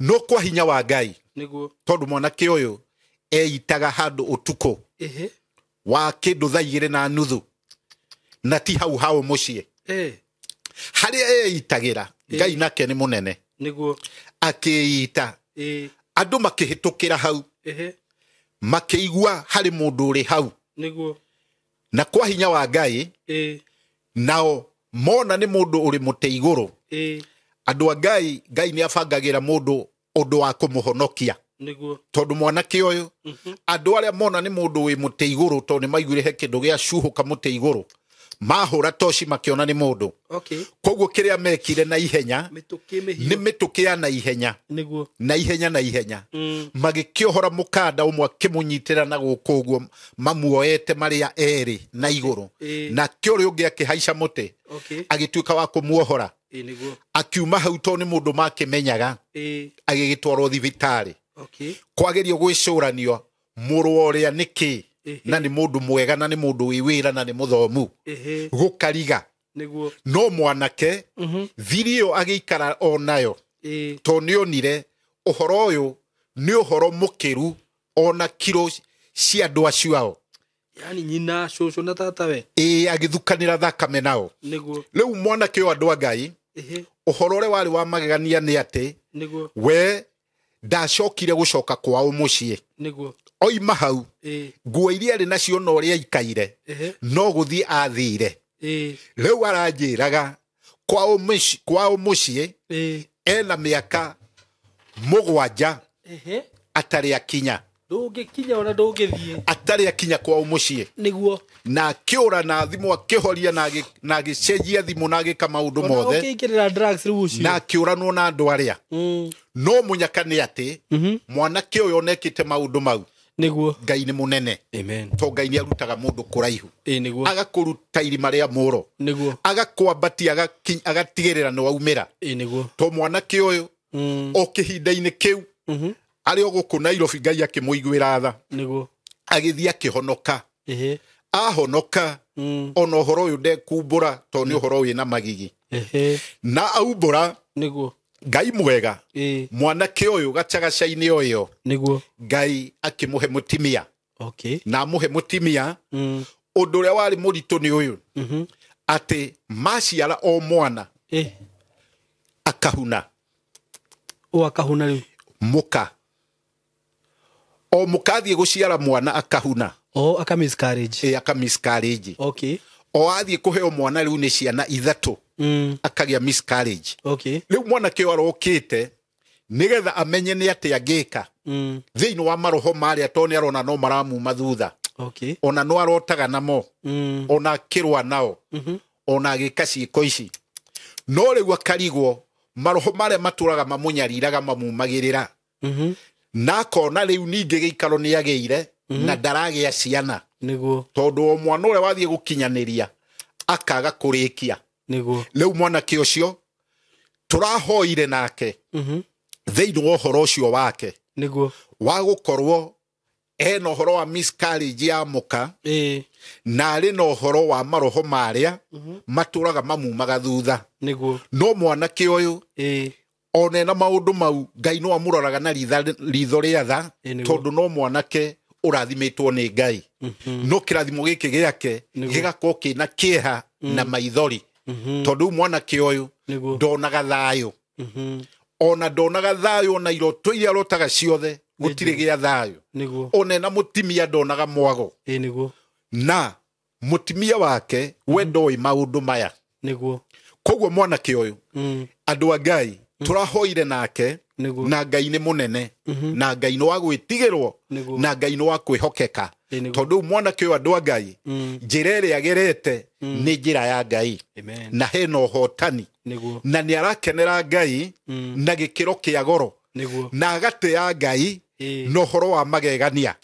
S1: no kwa hinya wa Ngai
S2: nĩguo
S1: tondũ mwanake ũyũ eitaga handũ ũtukũ wa kĩndũ thaa 2:30 na ti hau hao mũciĩ harĩa eitagĩra Ngai nake nĩ mũnene
S2: nĩguo
S1: akĩita andũ makĩhĩtũkĩra hau makĩigua harĩ mũndũ ũrĩ hau
S2: nĩguo
S1: na kwa hinya wa Ngai nao mona nĩ mũndũ ũrĩ mũtĩ igũrũ andũ a Ngai nĩ abangagĩra mũndũ ũndũ wa kũmũhonokia
S2: nĩguo
S1: tondũ mwanake ũyũ andũ arĩa mona nĩ mũndũ wĩ mũtĩ igũrũ tondũ nĩ maiguire he kĩndũ gĩa cuhũka mũtĩ igũrũ mahũra toci makĩona nĩ mũndũ koguo kĩrĩa mekire na ihenya nĩ mĩtũkĩ ya na ihenya na ihenya magĩkĩohora mũkanda ũmwe akĩmũnyitĩra na gũkũ ũguo mamuoete marĩa erĩ na igũrũ na kĩũrĩa ũngĩ akĩhaica mũtĩ agĩtuĩka wa kũmuohora akiuma hau tondũ nĩ mũndũ makĩmenyaga agĩgĩtwarwo thibitarĩ kwagĩrio gwĩcũranio mũrũ ũrĩa nĩkĩ na nĩ mũndũ mwega na nĩ mũndũ wĩ wĩra na nĩ mũthomu gũkariga no mwanake thiri ĩyo agĩikara o nayo to nĩonire ũhoro ũyũ nĩ ũhoro mũkĩru ona kiro cia andũ acio ao
S2: yani nyina cũcũ na tatawe
S1: agĩthukanĩra thakame nao rĩu mwanake ũyũ andũ a Ngai ũhoro ũrĩa warĩ wa magegania nĩ atĩ we ndacokire gũcoka kwao mũciĩ oima hau nguo iria arĩ nacio no ũrĩa aikaire no gũthiĩ athire rĩu aranjĩraga kwao mũciĩ ena mĩaka 7 atarĩ akinya
S2: ndũngĩkinya ona ndũngĩthiĩ
S1: atarĩ akinya kwao mũciĩ
S2: nĩguo
S1: na akĩũra na thimũ akĩhoria na agĩcenjia thimũ na agĩka maũndũ mothe
S2: ũkĩingĩrĩra drugs rĩu ũcio
S1: na akĩũranwo na andũ arĩa no mũnyaka nĩ atĩ mwanake ũyũ onekĩte maũndũ mau
S2: nĩguo
S1: Ngai nĩ mũnene
S2: amen
S1: to Ngai nĩ arutaga mũndũ kũraihu
S2: nĩguo
S1: agakũruta irima rĩa mũro
S2: nĩguo
S1: agakwambatia agatigĩrĩra nĩ waumĩra
S2: nĩguo
S1: to mwanake ũyũ o kĩhinda-inĩ kĩu arĩ o gũkũ Nairobi Ngai akĩmũiguĩra tha
S2: nĩguo
S1: agĩthiĩ akĩhonoka ahonoka ona ũhoro ũyũ ndekumbũra to nĩ ũhoro wĩna magigi na aumbũra
S2: nĩguo
S1: Ngai mwega mwanake ũyũ gacagaca-inĩ o ĩyo
S2: nĩguo
S1: Ngai akĩmũhe mũtimia na amũhe mũtimia ũndũ ũrĩa warĩ mũritũ nĩ ũyũ atĩ maciara o mwana akahuna
S2: akahuna rĩu
S1: mũka o mũka athiĩ gũciara mwana akahuna
S2: aka miscarriage
S1: aka miscarriage
S2: o
S1: athiĩ kũheo mwana rĩu nĩ ciana ithatũ akagĩa miscarriage rĩu mwanake ũyũ arokĩte nĩgetha amenye nĩ atĩ angĩka thĩinĩ wa maroho marĩa to nĩ arona no maramuma thutha ona no arotaga namo ona akĩrũa nao ona agĩka ciĩko ici no rĩu akarigwo maroho marĩa matũraga mamũnyariraga mamumagĩrĩra na akona rĩu ningĩ gĩikaro nĩ agĩire na ndaragĩa ciana
S2: nĩguo
S1: tondũ o mwana ũrĩa wathiĩ gũkinyanĩria akaga kũrĩkia rĩu mwanake ũcio tũrahoire nake thĩinĩ wa ũhoro ũcio wake
S2: nĩguo
S1: wa gũkorwo ena ũhoro wa miscarriage ya mũka na arĩ na ũhoro wa maroho marĩa matũraga mamumaga thutha no mwanake ũyũ ona na maũndũ mau Ngai no amũroraga na ritho rĩa tha tondũ no mwanake ũrathimĩtwo nĩ Ngai no kĩrathimo gĩkĩ gĩake gĩgakorwo kĩna kĩeha na maithori tondũ mwanake ũyũ ndonaga thayũ ona ndonaga thayũ ona iroto iria arotaga ciothe gũtirĩ gĩa thayũ ona na mũtimia ndonaga mwago na mũtimia wake we ndoĩ maũndũ maya koguo mwanake ũyũ andũ a Ngai tũrahoire nake na Ngai nĩ mũnene na Ngai nĩ wa gwĩtigĩrwo na Ngai nĩ wa kwĩhokeka tondũ mwanake ũyũ andũ a Ngai njĩra ĩrĩa agerete nĩ njĩra ya Ngai na hena ũhotani na nĩ arakenera Ngai na gĩkĩro kĩa goro na agatĩa Ngai na ũhoro wa magegania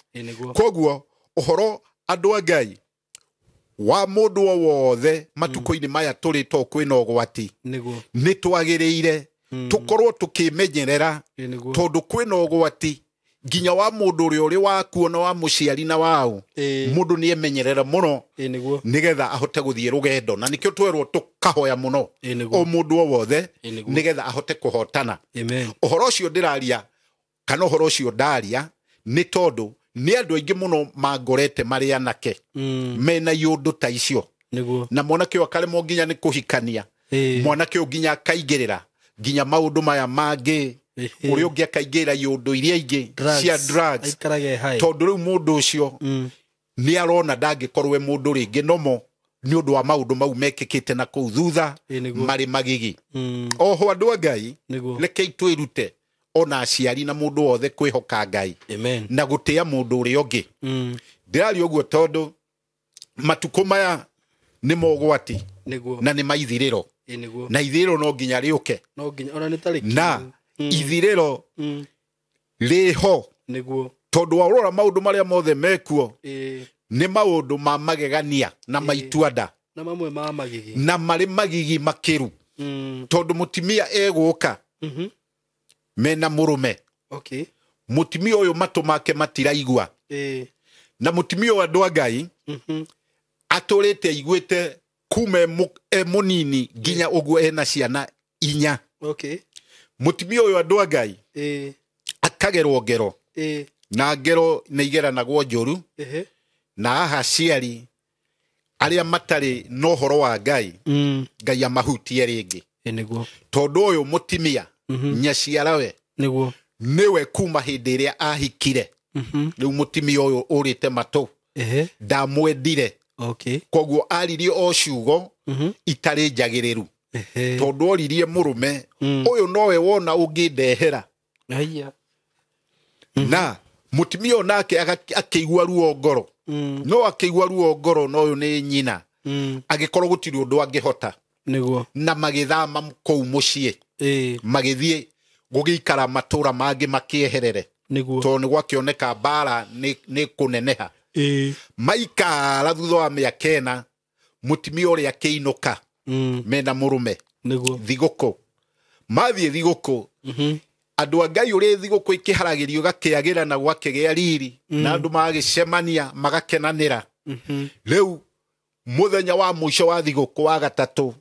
S1: koguo ũhoro andũ a Ngai wa mũndũ o wothe matukũ-inĩ maya tũrĩ to kwĩna ũgwati nĩ twagĩrĩire tũkorwo tũkĩmenyerera tondũ kwĩna ũgwati nginya wa mũndũ ũrĩa ũrĩ wakuo na wa mũciari na wao mũndũ nĩ emenyerera mũno nĩgetha ahote gũthiĩ rũgendo na nĩkĩo twerwo tũkahoya mũno o mũndũ o wothe nĩgetha ahote kũhotana ũhoro ũcio ndĩraria kana ũhoro ũcio ndaria nĩ tondũ nĩ andũ aingĩ mũno mangorete marĩ anake mena iũndũ ta icio na mwanake ũyũ akaremwo nginya nĩ kũhikania mwanake ũyũ nginya akaingĩrĩra nginya maũndũ maya mangĩ ũrĩa ũngĩ akaingĩra iũndũ iria ingĩ cia drugs tondũ rĩu mũndũ ũcio nĩ arona ndangĩkorwo e mũndũ rĩngĩ nomo nĩ ũndũ wa maũndũ mau mekĩkĩte na kũu thutha marĩ magigi oho andũ a Ngai rekei twĩrute ona aciari na mũndũ wothe kwĩhoka Ngai na gũtĩa mũndũ ũrĩa ũngĩ ndĩraria ũguo tondũ matukũ maya nĩ mogwati na nĩ maithirĩro na ithirĩro no nginya rĩũke na ithirĩro rĩho tondũ warora maũndũ marĩa mothe mekuo nĩ maũndũ ma magegania na maituanda na marĩ magigi makĩru tondũ mũtimia egũka mena mũrũme mũtimia ũyũ matũ make matiraigua na mũtimia ũyũ andũ a Ngai atũrĩte aiguĩte kuma e mũnini nginya ũguo ena ciana 4 mũtimia ũyũ andũ a Ngai akagerwo ngero na ngero nĩ igeranagwo njũru na aha ciari arĩa matarĩ na ũhoro wa Ngai Ngai amahutie rĩngĩ tondũ ũyũ mũtimia nyaciarawe nĩwe kuma hĩndĩ ĩrĩa ahikire rĩu mũtimia ũyũ ũrĩte matũ ndamwendire koguo aririe o ciugo itarĩ njagĩrĩru tondũ oririe mũrũme ũyũ nowe wona ũngĩndehera na mutimio nake akĩigua ruo ngoro no akĩigua ruo ngoro no nĩ nyina agĩkorwo gũtirĩ ũndũ angĩhota
S2: nĩguo
S1: na magĩthama kũu mũciĩ magĩthiĩ gũgĩikara matũra mangĩ makĩeherere
S2: nĩguo
S1: tondũ nĩ gwakĩoneka mbara nĩ kũneneha maikara thutha wa mĩaka 4 mutimia ũrĩa akĩinũka mena mũrũme
S2: nĩguo
S1: thigũkũ mathiĩ thigũkũ andũ a Ngai ũrĩ thigũkũ ikĩharagĩrio gakĩagĩra na gwakĩgĩa riri na andũ magĩcemania magakenanĩra rĩu mũthenya wa mũico wa thigũkũ wa gatatũ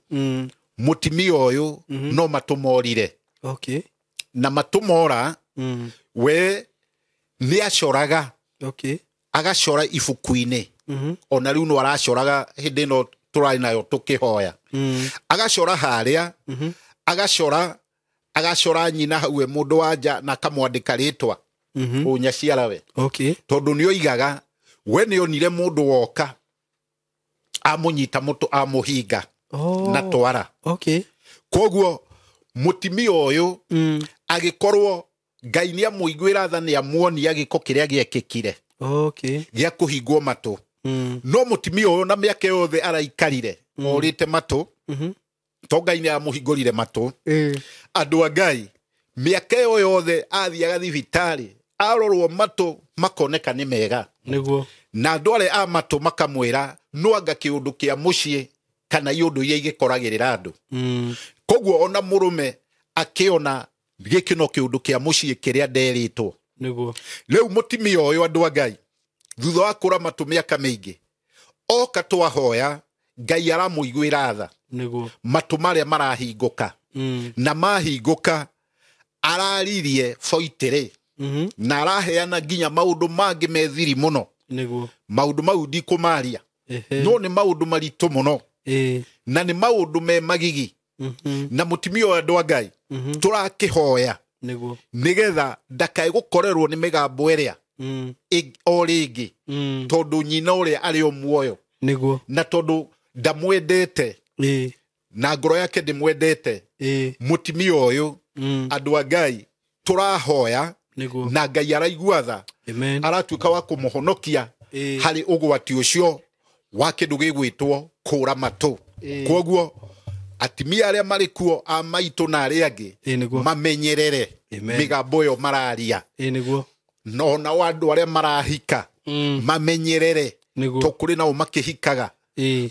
S1: mutimia ũyũ no matũmorire na matũmora we nĩ acoraga agacora ibuku-inĩ ona rĩu no aracoraga hĩndĩ ĩno tũrarĩ nayo tũkĩhoya agacora harĩa agacora nyina hau mũndũ wanja na akamwandĩka rĩtwa ũnyaciarawe tondũ nĩ oigaga we nĩ onire mũndũ woka amũnyita mũtũ amũhinga na twara koguo mutimia ũyũ agĩkorwo Ngai nĩ amũiguĩra tha nĩ amuonia gĩko kĩrĩa gĩekĩkire gĩa kũhingwo matũ no mutimia ũyũ na mĩaka yothe araikarire orĩte matũ to Ngai nĩ amũhingũrire matũ andũ a Ngai mĩaka ĩyo yothe athiaga thibitarĩ arorwo matũ makoneka nĩ mega
S2: nĩguo
S1: na andũ arĩa a matũ makamwĩra no anga kĩũndũ kĩa mũciĩ kana iũndũ iria igĩkoragĩrĩra andũ koguo ona mũrũme akĩona gĩkĩ no kĩũndũ kĩa mũciĩ kĩrĩa nderĩtwo
S2: nĩguo
S1: rĩu mutimia ũyũ andũ a Ngai thutha wa kũra matũ mĩaka mĩingĩ oka twahoya Ngai aramũiguĩra tha
S2: nĩguo
S1: matũ marĩa marahingũka na mahingũka araririe boitĩrĩ na araheana nginya maũndũ mangĩ methiri mũno
S2: nĩguo
S1: maũndũ mau ndikũmaria no nĩ maũndũ maritũ mũno na nĩ maũndũ me magigi na mutimia ũyũ andũ a Ngai tũrakĩhoya
S2: nĩguo
S1: nĩgetha ndakae gũkorerwo nĩ mĩgambo ĩrĩa o rĩngĩ tondũ nyina ũrĩa arĩ o muoyo
S2: nĩguo
S1: na tondũ ndamwendete na ngoro yake ndĩmwendete mutimia ũyũ andũ a Ngai tũrahoya na Ngai araigua tha aratuĩka wa kũmũhonokia harĩ ũgwati ũcio wa kĩndũ gĩgwĩtwo kũra matũ koguo atimia arĩa marĩ kuo a maitũ na arĩa angĩ mamenyerere mĩgambo ĩyo mararia no na andũ arĩa marahika mamenyerere to kũrĩ nao makĩhikaga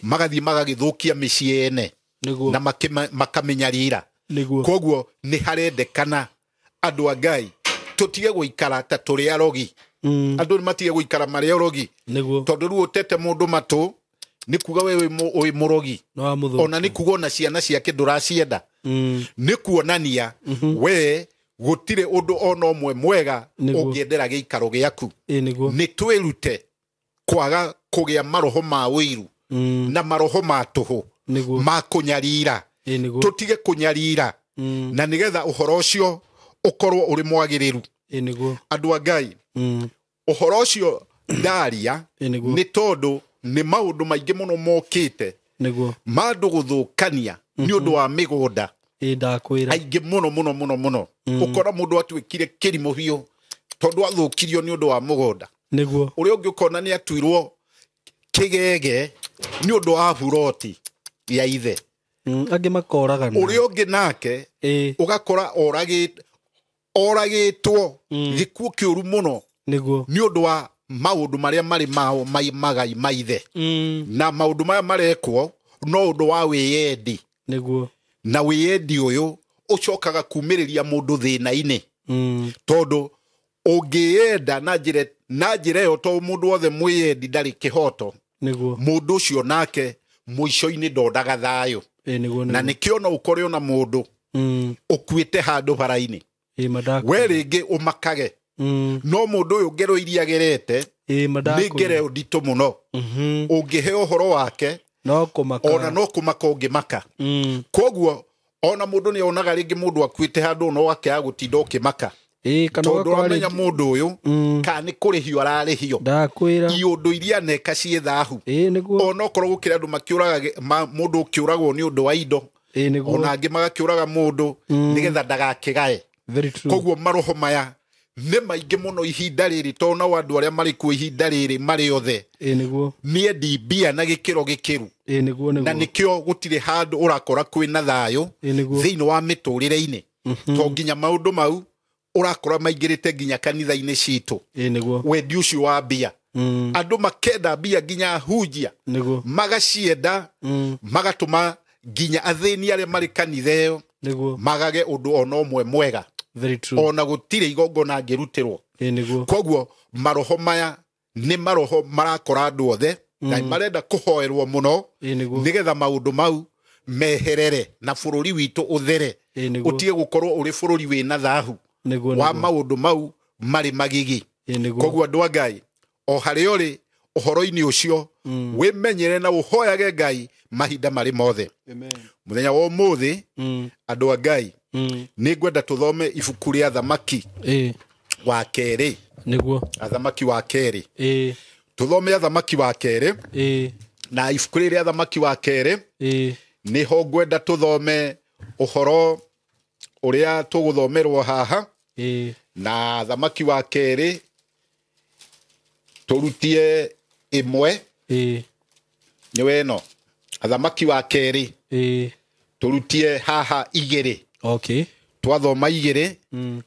S1: magathiĩ magagĩthũkia mĩciĩ ene na makamenyarira koguo nĩ harendekana andũ a Ngai tũtige gũikara ta tũrĩ arogi andũ nĩ matige gũikara marĩ arogi tondũ rĩu ũtete mũndũ matũ nĩ kuga we wĩ mũrogi ona nĩ kuga ona ciana ciake ndũracienda nĩ kuonania we gũtirĩ ũndũ ona ũmwe mwega ũngĩendera gĩikaro gĩaku nĩ twĩrute kwaga kũgĩa maroho ma wĩiru na maroho ma tũhũ ma kũnyarira tũtige kũnyarira na nĩgetha ũhoro ũcio ũkorwo ũrĩ mwagĩrĩru andũ a Ngai ũhoro ũcio ndaria nĩ tondũ nĩ maũndũ maingĩ mũno mokĩte ma andũ gũthũkania nĩ ũndũ wa mĩgũnda aingĩ mũno ũkora mũndũ atuĩkire kĩrimũ biũ tondũ athũkirio nĩ ũndũ wa mũgũnda ũrĩa ũngĩ ũkona nĩ atuirwo kĩgege nĩ ũndũ wa buroti ya ithe
S2: angĩ makoragana
S1: ũrĩa ũngĩ nake ũgakora oragĩtwo gĩkuũ kĩũru mũno nĩ ũndũ wa maũndũ marĩa marĩ magai maithe na maũndũ maya marekwo no ũndũ wa wĩyendi na wĩyendi ũyũ ũcokaga kumĩrĩria mũndũ thĩna-inĩ tondũ ũngĩyenda na njĩra ĩyo to mũndũ wothe mwĩyendi ndarĩ kĩhoto mũndũ ũcio nake mũico-inĩ ndonaga thayũ na nĩkĩo no ũkore ona mũndũ ũkuĩte handũ bara-inĩ we rĩngĩ ũmakage no mũndũ ũyũ ngero iria agerete nĩ ngero nditũ mũno ũngĩhe ũhoro wake ona no kũmaka ũngĩmaka koguo ona mũndũ nĩ onaga rĩngĩ mũndũ akuĩte handũ no wake agũtinda ũkĩmaka tondũ wamenya mũndũ ũyũ kana nĩ kũrĩhio ararĩhio iũndũ iria neka ciĩ thahu ona okorwo gũkĩra andũ makĩũraga mũndũ ũkĩũragwo nĩ ũndũ wa indo ona angĩ magakĩũraga mũndũ nĩgetha ndagakĩgae koguo maroho maya nĩ maingĩ mũno ihinda rĩrĩ to na andũ arĩa marĩ kuo ihinda rĩrĩ marĩ othe
S2: nĩguo
S1: nĩendi mbia na gĩkĩro gĩkĩru
S2: nĩguo
S1: na nĩkĩo gũtirĩ handũ ũrakora kwĩna thayũ thĩinĩ wa mĩtũrĩre-inĩ to nginya maũndũ mau ũrakora maingĩrĩte nginya kanitha-inĩ citũ wendi ũcio wa mbia andũ makenda mbia nginya hunjia magacienda magatũma nginya athĩni arĩa marĩ kanitha ĩyo magage ũndũ ona ũmwe mwega ona gũtirĩ igongona ngĩrutĩrwo koguo maroho maya nĩ maroho marakora andũ othe na marenda kũhoerwo mũno nĩgetha maũndũ mau meherere na bũrũri witũ ũthere ũtige gũkorwo ũrĩ bũrũri wĩna thahu wa maũndũ mau marĩ magigi koguo andũ a Ngai o harĩa ũrĩ ũhoro-inĩ ũcio wĩmenyere na ũhoyage Ngai mahinda marĩ mothe mũthenya wa ũmũthĩ andũ a Ngai nĩ ngwenda tũthome ibuku rĩa Athamaki wa kerĩ Athamaki wa kerĩ tũthome Athamaki wa kerĩ na ibuku rĩa Athamaki wa kerĩ nĩho ngwenda tũthome ũhoro ũrĩa tũgũthomerwo haha na Athamaki wa kerĩ tũrutie ĩmwe nĩwe ĩno Athamaki wa kerĩ tũrutie haha igĩrĩ twathoma igĩrĩ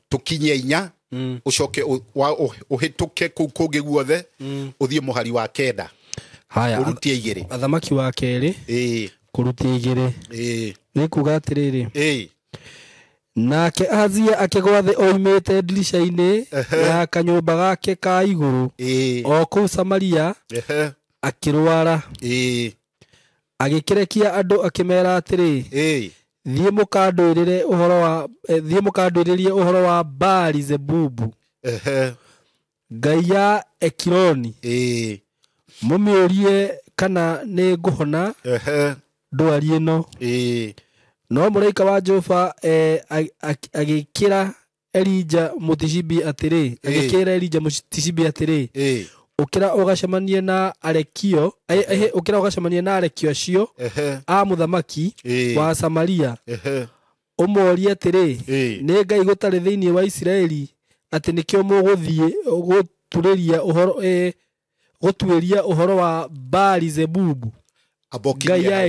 S1: tũkinye inya ucoke ũhĩtũke kũu kũngĩ guothe ũthiĩ mũhari wa kenda ũrutie igĩrĩ
S2: Athamaki wa kerĩ kũrutia igĩrĩ nĩ kuga atĩrĩrĩ nake Ahazia akĩgwa thĩ oimĩte ndirisha-inĩ ya kanyũmba gake ka igũrũ o kũu Samaria akĩrwara agĩkĩrekia andũ akĩmera atĩrĩ thiĩ mũkandũĩrĩrie ũhoro wa Baali-Zebubu ngai ya Ekironi mũmĩũrie kana nĩ ngũhona ndwari ĩno no mũraika wa Jehova agĩkĩra Elija Mũtishibi atĩrĩ ukira ugacemanie na arekio acio a mũthamaki wa Samaria ũmorie atĩrĩ nĩ ngai gũtarĩ thĩinĩ wa Isiraeli atĩ nĩkĩo mũgũthiĩ gũtuĩria ũhoro wa Baali-Zebubu ngai ya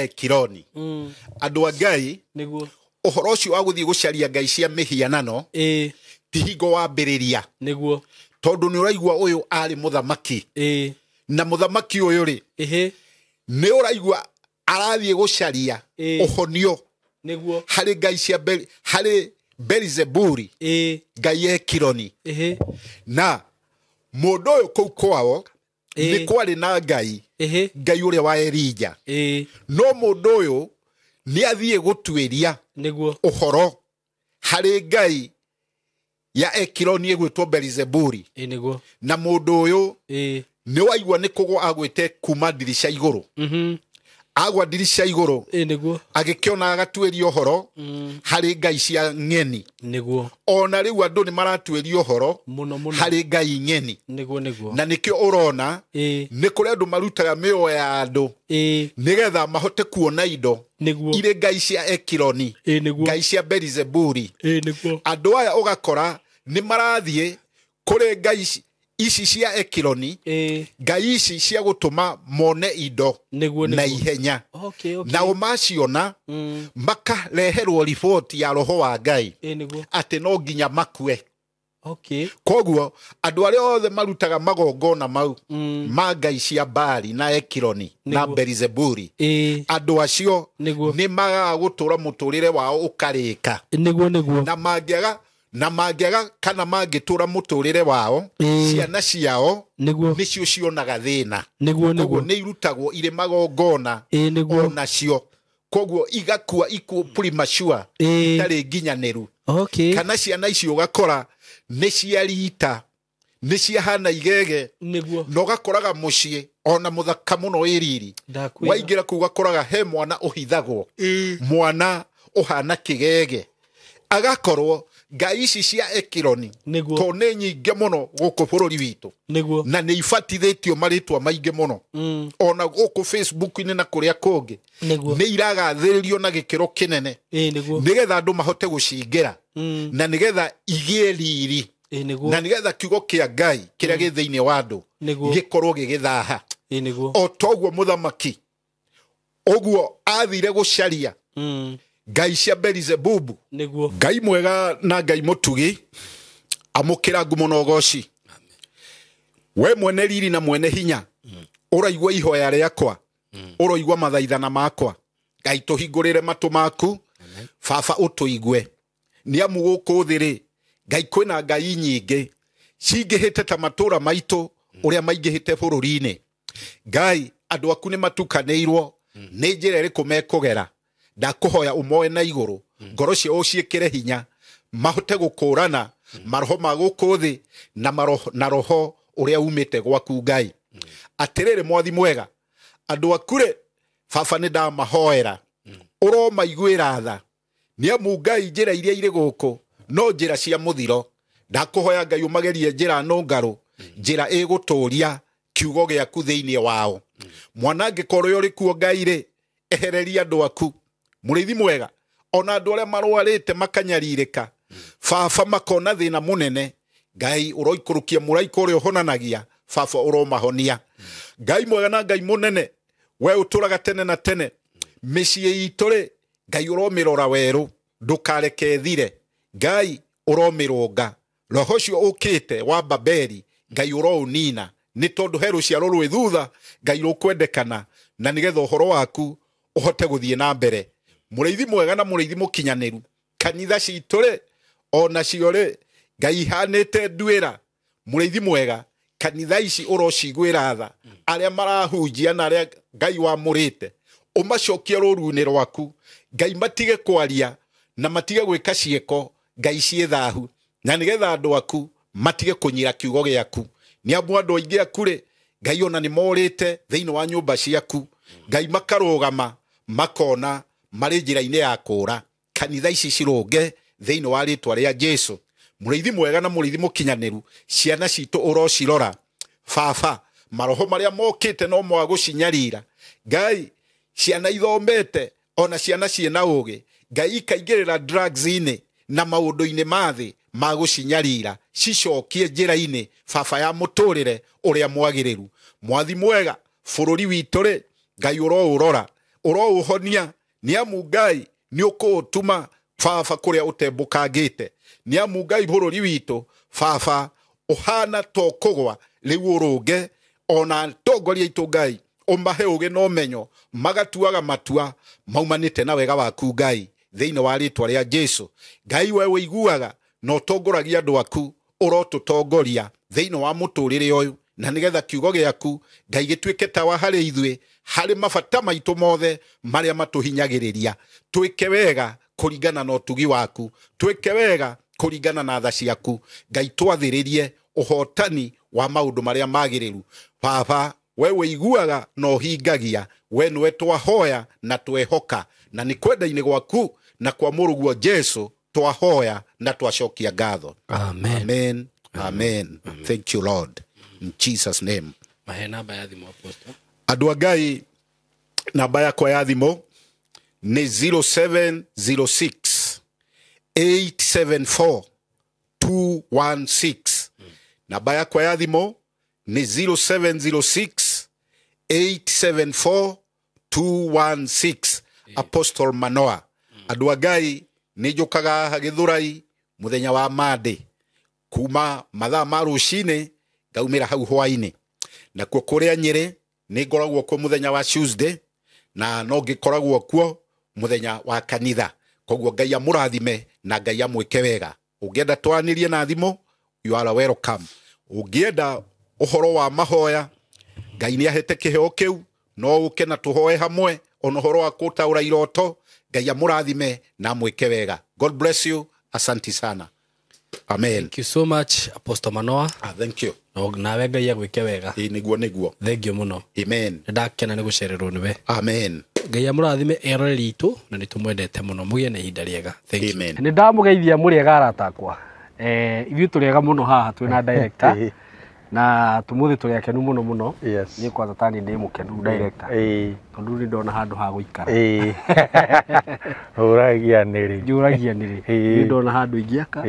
S2: Ekironi
S1: andũ a Ngai ũhoro ũcio wa gũthiĩ gũcaria ngai cia mĩhianano ti hingo wambĩrĩria tondũ nĩ ũraigua ũyũ arĩ mũthamaki na mũthamaki ũyũ rĩ nĩ ũraigua arathiĩ gũcaria ũhonio harĩ ngai cia harĩ Beelzebuli ngai ya Ekironi na mũndũ ũyũ kũu kwao nĩ kwarĩ na ngai ũrĩa wa Elija no mũndũ ũyũ nĩ athiĩ gũtuĩria ũhoro harĩ ngai ya Ekironi ĩgwĩtwo Beelzebuli na mũndũ ũyũ nĩ waigua nĩ kũgwa agwĩte kuma ndirisha igũrũ agwa ndirisha igũrũ agĩkĩona agatuĩria ũhoro harĩ ngai cia ng'eni ona rĩu andũ nĩ maratuĩria ũhoro harĩ ngai ng'eni na nĩkĩo ũrona nĩ kũrĩ andũ marutaga mĩoyo ya andũ nĩgetha mahote kuona indo irĩ ngai cia Ekironi ngai cia Beelzebuli andũ aya ũgakora nĩ marathiĩ kũrĩ ngai ici cia Ekironi ngai ici cia gũtũma mone indo na ihenya nao maciona makareherwo riboti ya roho wa Ngai atĩ no nginya makue koguo andũ arĩa othe marutaga magongona mau ma ngai cia Baali na Ekironi na Beelzebuli andũ acio nĩ magaga gũtũra mũtũrĩre wao ũkarĩka na mangĩaga kana mangĩtũra mũtũrĩre wao ciana ciao nĩcio cionaga thĩna koguo nĩ irutagwo irĩ magongona onacio koguo igakua premature itarĩ nginyanĩru kana ciana icio ũgakora nĩ ciarita nĩ ciahana igege na ũgakoraga mũciĩ ona mũthaka mũno wĩriri waingĩra kũu ũgakoraga he mwana ũhithagwo mwana ũhana kĩgege agakorwo ngai ici cia ekironi
S2: Nĩguo.
S1: to nĩ nyingĩ mũno gũkũ bũrũri witũ
S2: Nĩguo.
S1: na nĩ ibatithĩtio marĩtwa maingĩ mũno ona gũkũ Facebook-inĩ na kũrĩa kũngĩ
S2: Nĩguo.
S1: nĩ iragathĩrĩrio na gĩkĩro kĩnene
S2: Nĩguo.
S1: nĩgetha andũ mahote gũcingĩra na nĩgetha igĩe riri
S2: Nĩguo.
S1: na nĩgetha kiugo kĩa Ngai kĩrĩa gĩ thĩinĩ wa andũ
S2: Nĩguo.
S1: gĩkorwo gĩgĩthaha
S2: Nĩguo.
S1: o toguo mũthamaki ũguo athire gũcaria ngai cia Beelzebubu
S2: Nĩguo.
S1: ngai mwega na ngai mũtugi amũkĩra ngumo na ũgooci we mwene riri na mwene hinya ũraigua ihoya rĩakwa ũroigua mathaithana makwa ngai tũhingũrĩre matũ maku baba ũtũigue nĩ amu gũkũ thĩ-rĩ ngai kwĩna ngai nyingĩ cingĩhĩte ta matũũra maitũ ũrĩa maingĩhĩte bũrũri-inĩ ngai andũ aku nĩ matukanĩirwo nĩ njĩra ĩrĩkũ mekũgera ndakũhoya ũmoe na igũrũ ngoro ciao ciĩkĩre hinya mahote gũkũrana maroho ma gũkũ thĩ na roho ũrĩa umĩte gwaku ngai atĩrĩrĩ mwathi mwega andũ aku-rĩ baba nĩ ndamahoera ũromaiguĩra tha nĩ amu ngai njĩra iria irĩ gũkũ no njĩra cia mũthiro ndakũhoya ngai ũmagerie njĩra nũngarũ njĩra ĩgũtũũria kiugo gĩaku thĩinĩ wao mwanangĩko ũrĩa ũrĩ kuo ngai-rĩ ehereria andũ aku mũrĩithi mwega ona andũ arĩa marwarĩte makanyarirĩka baba makona thĩna mũnene ngai ũroikũrũkia mũraika ũrĩa ũhonanagia baba ũromahonia ngai mwega na ngai mũnene we ũtũraga tene na tene mĩciĩ itũ-rĩ ngai ũromĩrora werũ ndũkareke thire ngai ũromĩrũnga roho ũcio ũkĩte wa Babeli ngai ũroũnina nĩ tondũ he rũciaro rwĩ thutha ngai rũkwendekana na nĩgetha ũhoro waku ũhote gũthiĩ na mbere mũrĩithi mwega na mũrĩithi mũkinyanĩru kanitha citũ-rĩ ona cio-rĩ ngai ihanĩte nduĩra mũrĩithi mwega kanitha ici ũrociguĩra tha arĩa marahunjia na arĩa ngai wamũrĩte ũmacokie rũru-inĩ rwaku ngai matige kwaria na matige gwĩka ciĩko ngai ciĩ thahu na nĩgetha andũ aku matige kũnyira kiugo gĩaku nĩ amu andũ aingĩ aku-rĩ ngai ona nĩ morĩte thĩinĩ wa nyũmba ciaku ngai makarũgama makona marĩ njĩra-inĩ ya kũũra kanitha ici cirũnge thĩinĩ wa rĩtwa rĩa Jesũ mũrĩithi mwega na mũrĩithi mũkinyanĩru ciana citũ ũrocirora baba maroho marĩa mokĩte no mwa gũcinyarira ngai ciana ithomete ona ciana ciĩna ũũgĩ ngai ikaingĩrĩra drugs-inĩ na maũndũ-inĩ ma thĩ ma gũcinyarira cicokie njĩra-inĩ baba ya mũtũrĩre ũrĩa mwagĩrĩru mwathi mwega bũrũri witũ-rĩ ngai ũroũrora ũroũhonia nĩ amu ngai nĩ ũkũũtuma baba kũrĩa ũtembũkangĩte nĩ amu ngai bũrũri witũ baba ũhana to kũgwa rĩu ũrũnge ona tongoria itũ ngai ũmahe ũgĩ na ũmenyo magatuaga matua maumanĩte na wega waku ngai thĩinĩ wa rĩtwa rĩa Jesũ ngai we ũiguaga na ũtongoragia andũ aku ũrotũtongoria thĩinĩ wa mũtũrĩre ũyũ na nĩgetha kiugo gĩaku ngai gĩtuĩke tawa harĩ ithuĩ harĩ mabata maitũ mothe marĩa matũhinyagĩrĩria twĩke wega kũringana na ũtugi waku twĩke wega kũringana na tha ciaku ngai twathĩrĩrie ũhotani wa maũndũ marĩa magĩrĩru baba we ũiguaga na ũhingagia we nĩwe twahoya na twehoka na nĩ kwenda-inĩ gwaku na kwa mũrũguo Jesũ twahoya na twacokia ngatho
S2: Amen.
S1: amen amen thank you Lord in Jesus name
S2: Mahe namba ya thimũ apostle.
S1: andũ a ngai namba yakwa ya thimũ nĩ 0706 874 216 namba yakwa ya thimũ nĩ 0706 874 216 Apostle Manoa andũ a ngai nĩ njũkaga Gĩthũrai mũthenya wa Monday kuma mathaa ma rũcinĩ ngaumĩra hau hwainĩ nakuo kũrĩa Nyĩrĩ nĩ ngoragwo kuo mũthenya wa Tuesday na no ngĩkoragwo kuo mũthenya wa kanitha koguo ngai amũrathime na ngai amwĩke wega ũngĩenda twanĩrie na thimũ you are welcome ũngĩenda ũhoro wa mahoya ngai nĩ ahete kĩheo kĩu no ũke na tũhoe hamwe ona ũhoro wa gũtaũra iroto ngai amũrathime na amwĩke wega God bless you asanti sana amen
S2: Thank you so much Apostle Manoa.
S1: thank you
S2: Nawe ngai agwĩke wega.
S1: nĩguo
S2: Thank you mũno.
S1: amen
S2: Nĩndakena nĩ gũcererwo nĩwe.
S1: amen
S2: ngai amurathime erore ritu na nitumwendete muno mugie na ihinda riega. Thank you.
S1: Amen.
S2: Ni ndamugeithia muri ega aratakwa ithuĩ tũrĩ ega mũno haha twĩna director na tumuthi tũrĩ akenu mũno mũno. Niĩ kwanza tani ndĩ mũkenu director tondũ nĩ ndona handũ ha gũikara
S3: ũragia nĩrĩ
S2: nĩ ndona handũ ingĩaka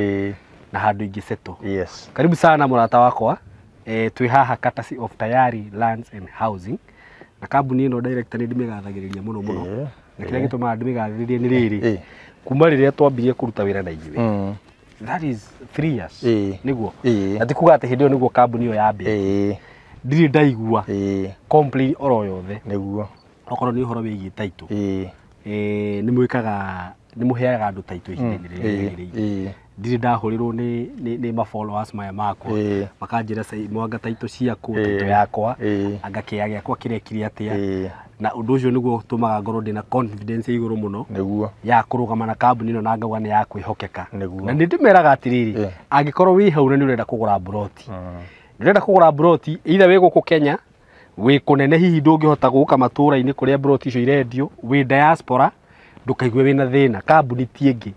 S2: na handũ ingĩsettle. Karibu sana mũrata wakwa twĩ haha courtesy of Tayari Lands and Housing na kambuni ĩno director nĩ ndĩmĩgathagĩrĩria mũno mũno na kĩrĩa gĩtũmaga ndĩmĩgathĩrĩrie nĩ rĩrĩ kuma rĩrĩa twambirie kũruta wĩra na ithuĩ. That is 3 years. Niguo. Ati kuga ati hindi niguo kambuni yo yambe. Ndiri ndaigua. Complete oro yothe. Niguo. Okorwo ni uhoro wigie title. Ni mwikaga ni muheaga andu title ihinda-inĩ rĩrĩ. Ndiri ndahurirwo ni ma followers maya makwa. Makanjira mwanga title ciaku title yakwa. Anga kĩa gĩakwa kĩrekire atia. Na undu ucio niguo tumaga ngoro ndina confidence iguru muno niguo ya kurugama na kambuni ino na ngauga ni ya kwihokeka na ndimeraga atiriri angikorwo wi hau na ni urenda kugura broti urenda kugura broti either wi guku Kenya wi kunene hihi ndungihota guka matura-ini kuria broti icio irendio wi diaspora ndukaigue wina thina kambuni tiengi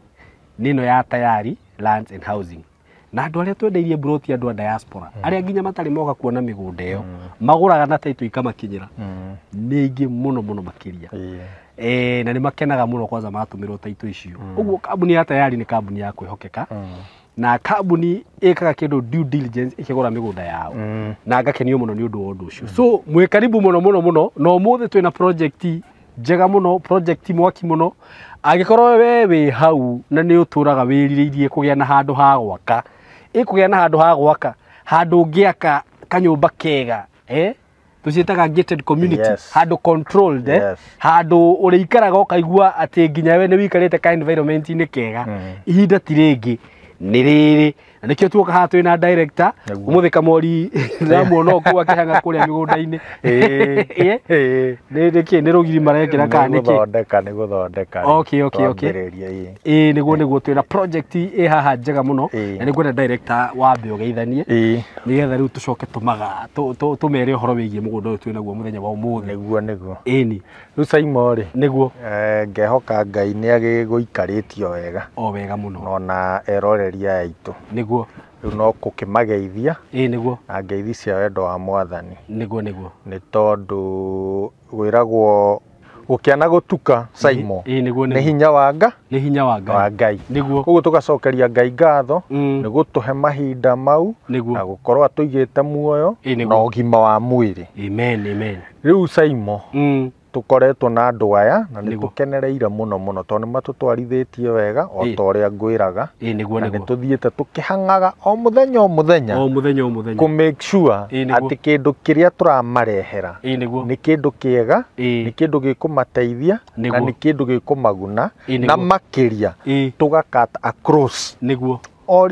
S2: nino ya Tayari Lands and Housing na andu aria twendeirie broti andu a diaspora aria nginya matari moga kuona migunda iyo maguraga na title ikamakinyira ni ingi muno muno makiria na ni makenaga muno kwanza matumirwo title icio uguo kambuni ya Tayari ni kambuni ya kwihokeka na kambuni ikaga kindu due diligence ikigura migunda yao na ngakenio muno ni undu wa undu ucio so mwe karibu muno muno muno no muthe twina project njega muno project mwaki muno agikorwo we wi hau na ni uturaga wiririirie kugia na handu ha gwaka ikugia na handu ha gwaka handu ngiaka kanyumba kega tucietaga gated community handu controlled handu uriikaraga ukaigua ati nginya we ni wikarite ka environment ni kega ihinda tiringi ni riri na nikio tuoka haha twina director umuthi kamori ndamuona ku akihanga kuria migunda-ini ni rugiri marekera ka niki
S3: ni guthondeka
S2: okay niguo twina project haha njega muno na niguo director wambe ugeithanie nigetha riu tucoke tumaga tumere uhoro wigie mugunda uyu twina guo muthenya wa umuthi
S3: niguo riu Saimori niguo ngehoka Ngai ni agiguikaritio wega
S2: wega muno
S3: ona eroreria yaitu niguo riu no kukimageithia
S2: niguo
S3: na ngeithi cia wendo wa Mwathani
S2: niguo
S3: ni tondu gwiragwo gukiana gutuka Saimo ni hinya wa Ngai
S2: niguo
S3: koguo tugacokeria Ngai ngatho ni gutuhe mahinda mau na gukorwo atuigite muoyo na ugima wa mwiri
S2: amen
S3: riu Saimo tukoretwo na andu aya na ni tukenereire muno tondu matutwarithitie wega o ta uria ngwiraga ni tuthiete tukihangaga o muthenya ku make sure ati kindu kiria turamarehera ni kindu kiega ni kindu gikumateithia na ni kindu gikumaguna na makiria tugakata across
S2: niguo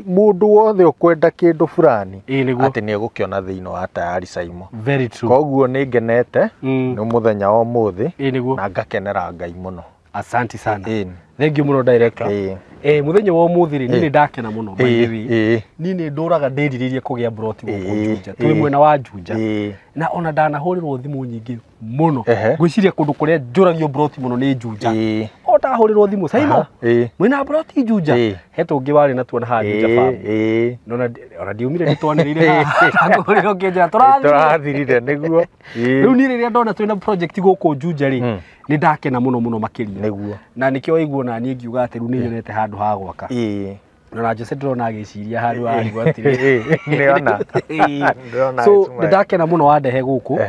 S3: mundu wothe ukwenda kindu fulani ati ni egukiona thiini wa Tayari Saimo
S2: very true
S3: koguo ni ngenete ni muthenya wa muthi na ngakenera Ngai muno
S2: asante sana thank you muno director muthenya wa muthi ri ni ndakena muno by the way ni nduraga ndiririe kugia broti guku Juja twi mwena wa Juja na ona ndanahurirwo thimu nyingi muno gwiciria kundu kuria njuragio broti muno ni Juja otahurirwo thimu Saimo mwina broti Juja hetu ngi wari na tuona ha Juja farm nona ona ndiumire nitwanirire ha ngoriro kinja
S3: turathirire niguo
S2: riu ni riria ndona twina project guku Juja ri ni ndakena muno makiria
S3: niguo na
S2: nikio igwo na ni ngiuga ati riu ni nyonete handu ha gwaka na Jose ndrona agiciria handu arigwatire
S3: niona
S2: so ndakena muno wandehe guku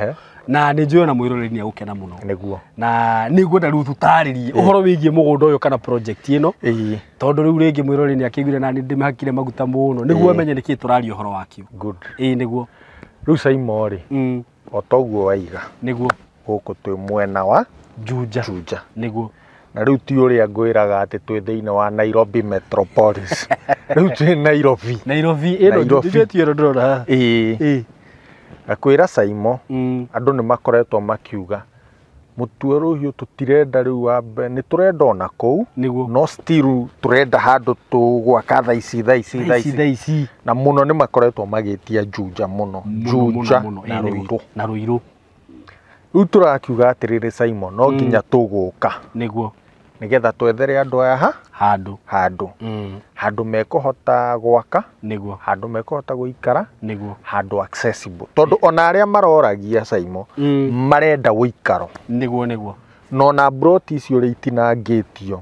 S2: na ni njuona mwiroreri ni agukena muno
S3: niguo
S2: na ni ngwenda riu tutaririe uhoro wigie mugunda uyu kana project ino tondu riu ringi mwiroreri ni akigwire na ni ndimehakire maguta muno niguo menye niki turaria uhoro wakio
S3: good
S2: niguo
S3: riu Saimo ri o toguo waiga
S2: niguo
S3: guku twi mwena wa
S2: Juja niguo
S3: na riu ti uria ngwiraga ati twi thiini wa Nairobi metropolis riu twi Nairobi
S2: ino nditheti ero ndrona
S3: akwira Saimo andu ni makoretwo makiuga mutue ruhiu tutirenda riu wambe ni turenda ona kou no still turenda handu tugwaka tha ici na muno ni makoretwo magitia Juja muno Juja na Ruiru Rĩu tũrakiuga atĩrĩrĩ Simon, no nginya tũgũka
S2: nĩguo
S3: nigetha twethere andũ aya handũ mekũhota gwaka,
S2: nĩguo
S3: handũ mekũhota gũikara,
S2: nĩguo
S3: handũ accessible, tondũ ona arĩa maroragia Simon marenda gũikaro,
S2: nĩguo
S3: no na broti icio ũrĩa itinangĩtio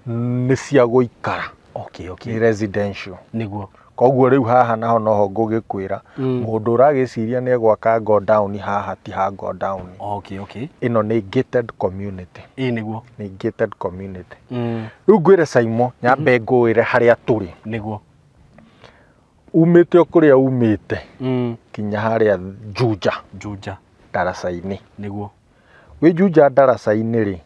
S3: nĩ cia gũikara,
S2: okay
S3: residential,
S2: nĩguo
S3: koguo rĩu haha naho noho ngũgĩkwĩra mũndũ ũragĩciria nĩ gwaka go down haha ti ha go down.
S2: Okay
S3: ĩno nĩ gated community,
S2: nĩguo
S3: nĩ gated community. Rĩu ngwĩre Simon nyambe ngũĩre harĩa tũrĩ,
S2: nĩguo
S3: umĩte o kũrĩa umĩte kinya harĩa Juja daraca-inĩ,
S2: nĩguo
S3: wĩ Juja daraca-inĩ rĩ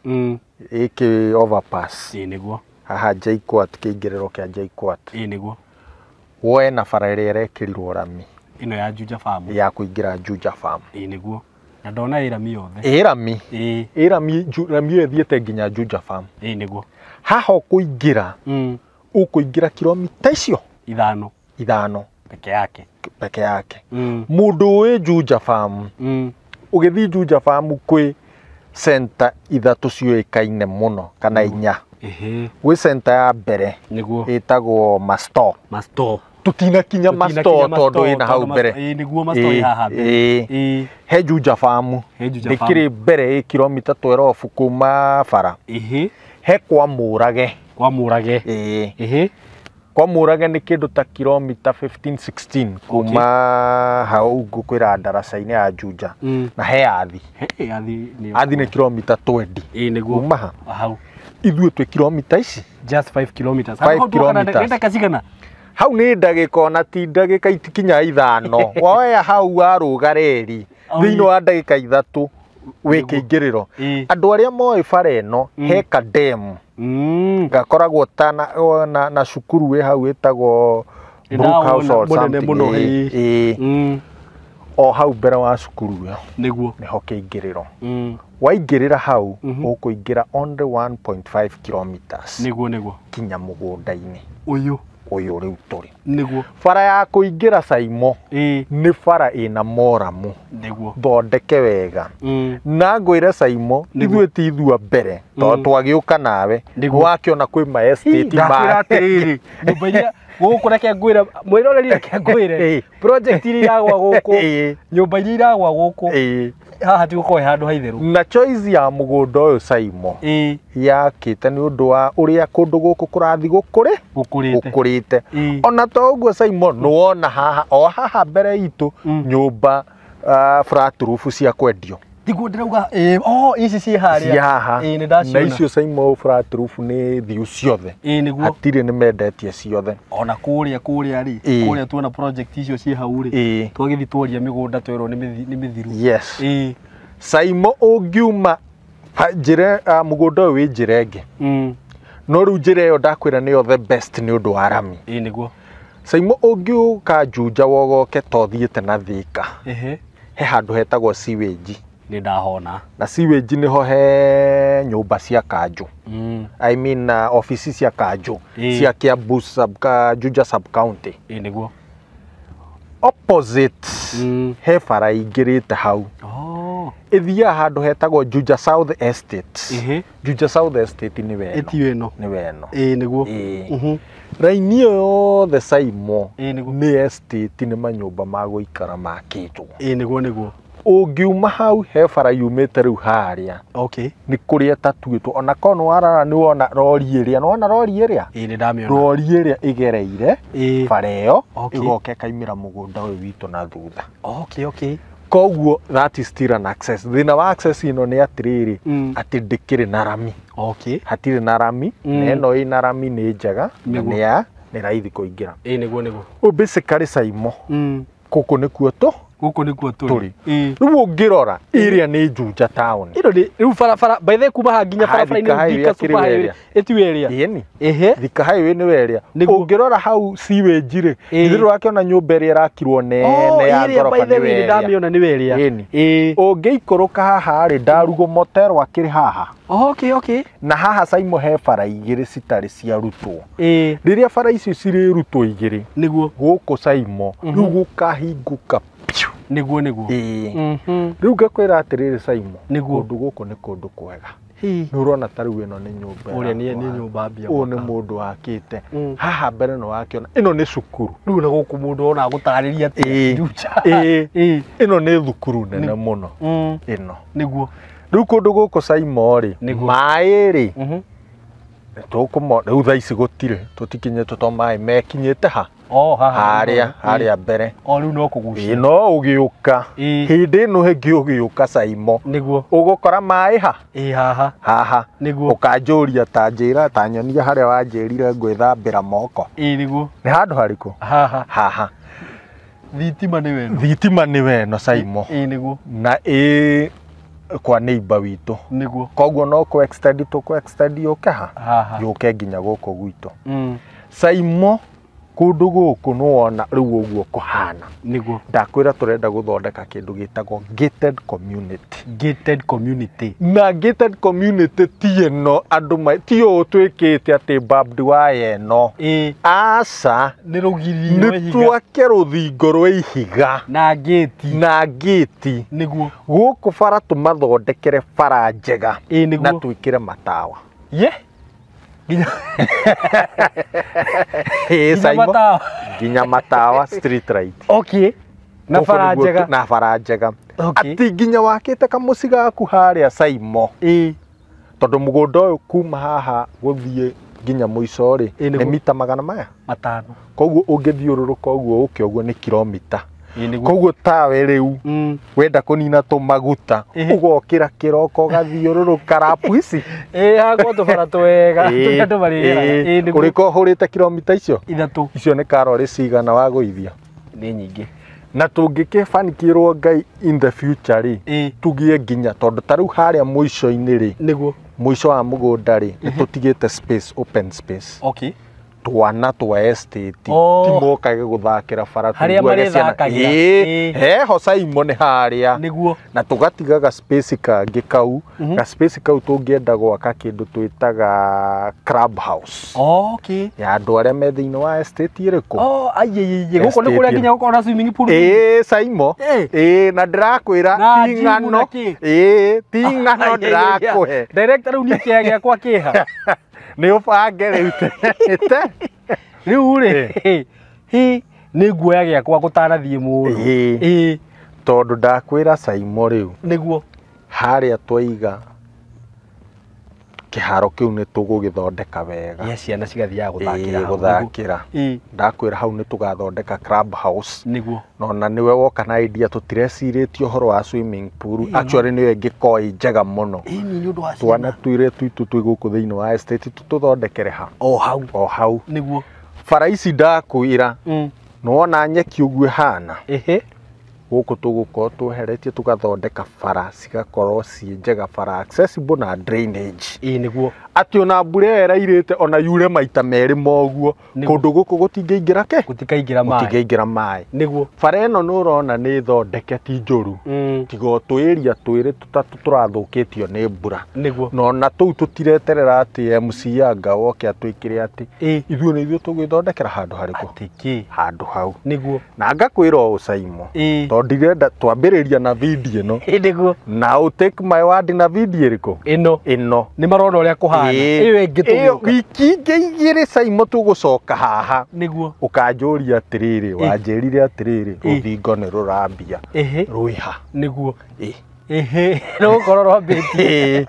S3: ĩkĩ overpass,
S2: nĩguo
S3: haha JKUAT, kĩingĩrĩro kĩa JKUAT,
S2: nĩguo
S3: woe na bara ĩrĩa ĩrekĩrirwo rami
S2: ĩno ya Juja Farm,
S3: ya kũingĩra Juja Farm,
S2: nĩguo na ndona ĩrami yothe
S3: rami ĩyo ĩthiĩte nginya Juja Farm,
S2: nĩguo
S3: haha ũkũingĩra ũkũingĩra kilomita icio 5 peke yake. Mũndũ ũĩ Juja Farm ũgĩthiĩ Juja Farm kwĩ center 3 ciũĩkaine mũno kana 4. Gwĩ center ya mbere ĩtagwo Masto, tutinakinya Masto tondũ ĩna hau mbere,
S2: nĩguo Masto haha mbere,
S3: he Juja Farm ĩkĩrĩ mbere kilomita 12 kuma bara, he kwa Mũrage kwa Mũrage nĩ kĩndũ ta kilomita 15-16 kuma hau ngũkwĩra daraca-inĩ ya Juja, na he Athi nĩ kilomita 20 kuma hau, ithuĩ twĩ kilomita ici
S2: just 5 kilometers.
S3: Hau nĩ ndagĩka ona ti ndagĩka itikinya 5 woya hau warũga reri thĩinĩ wa ndagĩka 3 wĩ kĩingĩrĩro. Andũ arĩa moĩ bara ĩno he kademu gakoragwo ta na cukuru wĩ hau ĩtagwo Brookhouse or something, o hau mbere wa cukuru ĩyo nĩho kĩingĩrĩro. Waingĩrĩra hau ũkũingĩra only 1.5 kilometers
S2: nĩguo
S3: kinya mũgũnda-inĩ ũyũ rĩu tũrĩ,
S2: nĩguo
S3: bara ya kũingĩra Simon nĩ bara ĩna moramu thondeke wega, na ngwĩre Simon ithuĩ ti ithua mbere tondũ twagĩũka nawe wakĩona kwĩ ma estate
S2: nyũmba gũkũ reke ngwĩre mwĩroreri reke ngwĩre project iria iragwa gũkũ nyũmba iria iragwa gũkũ haha ti gũkorwo handũ haitherũ,
S3: na choice ya mũgũnda ũyũ Simon yakĩte nĩ ũndũ wa ũrĩa kũndũ gũkũ kũrathi gũkũrĩte. Ona to ũguo Simon nĩwona haha o haha mbere itũ nyũmba flat roof cia kwendio,
S2: tiguo ndĩrauga ici ciĩ harĩa
S3: na icio Simon flat roof nĩ thiũ ciothe, hatirĩ nĩ mendetie ciothe.
S2: Ona kũrĩa rĩ kũrĩa tuona project icio ciĩ hau rĩ twagĩthi twaria mĩgũnda twerwo nĩ mĩthiru.
S3: Yes Simon ũngiuma njĩra mũgũnda ũyũ wĩ njĩra ĩngĩ, no rĩu njĩra ĩyo ndakwĩra nĩyo the best nĩ ũndũ wa rami.
S2: Nĩguo
S3: Simon ũngiũka Juja wogoke to thiĩte na Thika, he handũ hetagwo sewage,
S2: nĩ ndahona
S3: na sewage nĩho he nyũmba cia kanjũ, I mean ofisi cia kanjũ cia Kiambu Juja sub county.
S2: Nĩguo
S3: opposite he bara ingĩrĩte hau ĩthiaga handũ hetagwo Juja South Estate. Juja South Estate nĩ weno
S2: nĩguo
S3: raini ĩyo yothe Simon nĩ estate nĩ manyũmba ma gũikara makĩtwo.
S2: Nĩguo
S3: ũngiuma hau he bara yumĩte rĩu harĩa nĩ kũrĩa tatuĩtwo, ona korwo nĩwarara nĩwona rori ĩrĩa rori ĩrĩa ĩgereire bara ĩyo ĩgoka ĩkaimĩra mũgũnda ũyũ witũ na thutha. Koguo that is still an access. Thĩna wa access ĩno nĩ atĩrĩrĩ atĩ ndĩkĩrĩ na rami, hatirĩ na rami, na ĩno ĩna rami nĩ njega nĩ raithi kũingĩra. Nĩguo basically Simon gũkũ nĩkuo tũrĩ. Rĩu ũngĩrora ĩrĩa nĩ Juja town,
S2: rĩu barabara by the way kuma haha nginya barabara-inĩ Thika super highway ĩtiwe ĩrĩa
S3: Thika highway nĩwe ĩrĩa. Ũngĩrora hau sewage rĩ ithuĩ ũrakĩona nyũmba ĩrĩa ĩrakirwo nene ya ngoroba nĩwe
S2: ndamĩona nĩwe ĩrĩa.
S3: Ũngĩikũrũka haha rĩ Ndarugo Motel akĩrĩ haha, na haha Simon he bara igĩrĩ citarĩ ciarutwo. Rĩrĩa bara icio cirĩrutwo igĩrĩ
S2: nĩguo
S3: gũkũ Simon rĩu gũkahingũka
S2: niguo
S3: riu ngakwira atiriri Saimo kundu guku ni kundu kwega ni urona ta riu ino ni nyumba
S2: uria ni nyumba mbia
S3: u ni mundu wakite haha mbere no wakiona ino ni cukuru
S2: riu na guku mundu ona gutariria ati
S3: ino ni thukuru nene muno ino
S2: niguo
S3: riu kundu guku Saimo ri mai ri tukumo riu thaa ici gutire tutikinyete to mai mekinyete ha haria mbere
S2: riu no kugucia
S3: no ugiuka hindi no hengi ugiuka Saimo
S2: niguo
S3: ugukora mai ha haha
S2: niguo
S3: ukanjuria ta njira ta nyonia haria wanjirire ngwithambira moko
S2: niguo
S3: ni handu hariku haha thitima ni weno Saimo
S2: niguo
S3: na kwa neighbor witu
S2: niguo
S3: koguo no ku extend yuke ha yuke nginya guko gwitu Saimo kundu guku nuwona riu uguo kuhana
S2: niguo
S3: ndakwira turenda guthondeka kindu gitagwo gated community na gated community tieno andu ti o twikite ati barbed wire eno asa
S2: ni rugirio
S3: ni twake ruthingo rwa ihiga
S2: na gate
S3: niguo guku bara tumathondekere bara njega na twikire matawa ginya matawa street light
S2: na
S3: bara njega ati ginya wakite kamuci gaku haria Saimo tondu mugunda uyu kuma haha guthie ginya muico ri ni mita 500 koguo ungithiururuka uguo uke uguo ni kilomita koguo tawe riu wenda kunina tumaguta ugokira kiroko gathiururuka rapu ici
S2: hago tubara twega tundu barigera
S3: uriko hurite kilomita icio
S2: 3
S3: icio ni karori cigana wa guithia
S2: ni nyingi
S3: na tungikifanikirwo Ngai in the future ri tugie ginya tondu ta riu haria muico-ini ri
S2: niguo
S3: muico wa mugunda ri tutigite space open space twana twa estate timokage guthakira bara
S2: tuguage ciana
S3: heho Saimo ni haria
S2: niguo
S3: na tugatigaga space kangi kau na space kau tungienda gwaka kindu twitaga club house ya andu aria me thiini wa estate iriku
S2: guko ni kuria nginya gukora swimming pool
S3: Saimo na ndirakwira tingano tingano ndirakuhe
S2: director riu ni kia giakwa kiha
S3: ni ubange riu
S2: riu ri ni guoya giakwa gutanathie mundu
S3: tondu ndakwira Saimo riu
S2: niguo
S3: haria twaiga kiharo kiu ni tugugithondeka wega
S2: ciana cigathiaga
S3: guthakira ndakwira hau ni tugathondeka club house
S2: niguo
S3: nona niwe woka na idea tutireciritio horo wa swimming pool actually niwe ngikoi njega muno twana twire twitu twi guku thiini wa estate tuthondekere ha o hau
S2: niguo
S3: bara ici ndakwira nuwona nyeki uguo hana guku tugukorwo tweheretie tugathondeka bara cigakorwo ci njega bara accessible na drainage
S2: niguo
S3: ati ona mbura erairite ona yure maita meri moguo kundu guku gutingiingira gutikaingira mai
S2: niguo
S3: bara eno nurona ni thondeke ti njuru tigo twiria twiri tutatu turathukitio ni mbura
S2: niguo
S3: nona tuu tutireterera ati MC anga woke atwikire ati ithuo ni ithuo tugithondekera handu hariku handu hau
S2: niguo
S3: na ngakwira o Saimo ndirenda twambiriria na video ino
S2: niguo
S3: na take my word na video iriku ino
S2: ni marona uria kuhana iyo ingi tuguka
S3: wiki igiri Saimo tugucoka haha
S2: niguo
S3: ukanjuria atiriri wanjirire atiriri ruthingo ni rurambia rwiha
S2: niguo no kororo beti